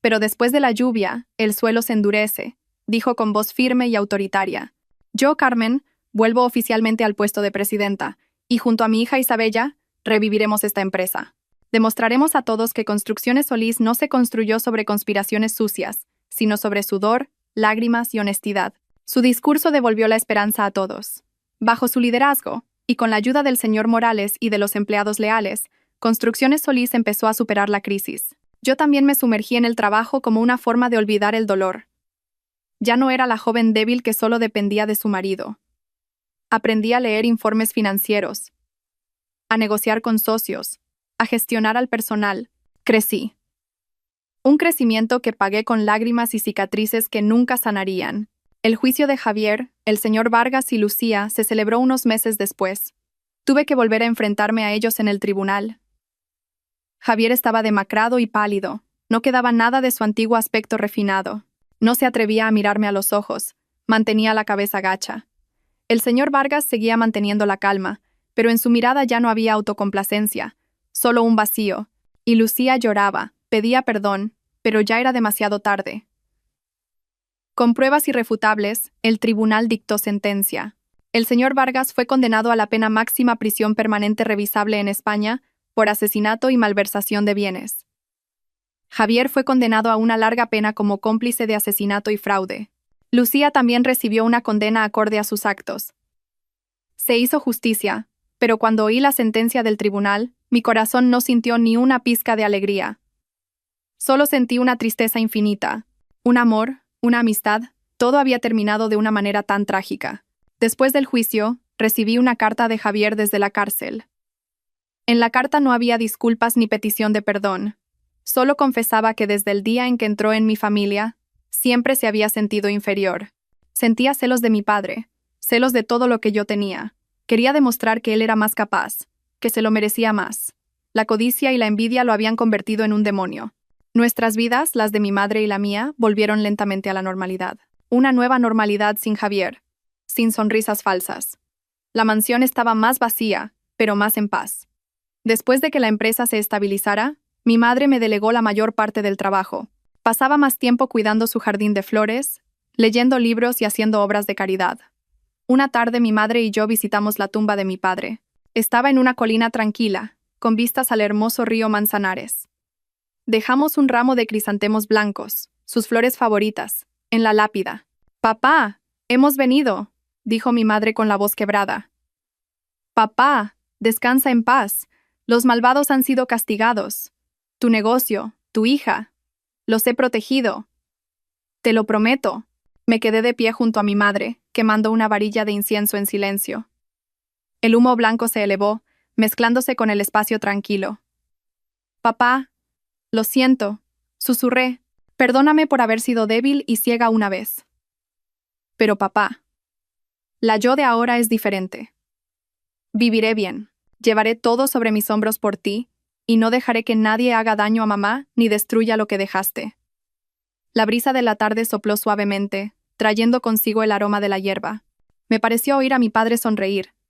pero después de la lluvia, el suelo se endurece, dijo con voz firme y autoritaria. Yo, Carmen, vuelvo oficialmente al puesto de presidenta, y junto a mi hija Isabella, reviviremos esta empresa. Demostraremos a todos que Construcciones Solís no se construyó sobre conspiraciones sucias, sino sobre sudor, lágrimas y honestidad. Su discurso devolvió la esperanza a todos. Bajo su liderazgo, y con la ayuda del señor Morales y de los empleados leales, Construcciones Solís empezó a superar la crisis. Yo también me sumergí en el trabajo como una forma de olvidar el dolor. Ya no era la joven débil que solo dependía de su marido. Aprendí a leer informes financieros, a negociar con socios, a gestionar al personal. Crecí. Un crecimiento que pagué con lágrimas y cicatrices que nunca sanarían. El juicio de Javier, el señor Vargas y Lucía se celebró unos meses después. Tuve que volver a enfrentarme a ellos en el tribunal. Javier estaba demacrado y pálido. No quedaba nada de su antiguo aspecto refinado. No se atrevía a mirarme a los ojos. Mantenía la cabeza gacha. El señor Vargas seguía manteniendo la calma, pero en su mirada ya no había autocomplacencia, solo un vacío. Y Lucía lloraba, pedía perdón, pero ya era demasiado tarde. Con pruebas irrefutables, el tribunal dictó sentencia. El señor Vargas fue condenado a la pena máxima prisión permanente revisable en España por asesinato y malversación de bienes. Javier fue condenado a una larga pena como cómplice de asesinato y fraude. Lucía también recibió una condena acorde a sus actos. Se hizo justicia, pero cuando oí la sentencia del tribunal, mi corazón no sintió ni una pizca de alegría. Solo sentí una tristeza infinita. Un amor, una amistad, todo había terminado de una manera tan trágica. Después del juicio, recibí una carta de Javier desde la cárcel. En la carta no había disculpas ni petición de perdón. Solo confesaba que desde el día en que entró en mi familia, siempre se había sentido inferior. Sentía celos de mi padre, celos de todo lo que yo tenía. Quería demostrar que él era más capaz, que se lo merecía más. La codicia y la envidia lo habían convertido en un demonio. Nuestras vidas, las de mi madre y la mía, volvieron lentamente a la normalidad. Una nueva normalidad sin Javier, sin sonrisas falsas. La mansión estaba más vacía, pero más en paz. Después de que la empresa se estabilizara, mi madre me delegó la mayor parte del trabajo. Pasaba más tiempo cuidando su jardín de flores, leyendo libros y haciendo obras de caridad. Una tarde mi madre y yo visitamos la tumba de mi padre. Estaba en una colina tranquila, con vistas al hermoso río Manzanares. Dejamos un ramo de crisantemos blancos, sus flores favoritas, en la lápida. «Papá, hemos venido», dijo mi madre con la voz quebrada. «Papá, descansa en paz. Los malvados han sido castigados. Tu negocio, tu hija. Los he protegido. Te lo prometo». Me quedé de pie junto a mi madre, quemando una varilla de incienso en silencio. El humo blanco se elevó, mezclándose con el espacio tranquilo. «Papá, lo siento», susurré. «Perdóname por haber sido débil y ciega una vez». «Pero papá, la yo de ahora es diferente. Viviré bien, llevaré todo sobre mis hombros por ti, y no dejaré que nadie haga daño a mamá ni destruya lo que dejaste». La brisa de la tarde sopló suavemente, trayendo consigo el aroma de la hierba. Me pareció oír a mi padre sonreír,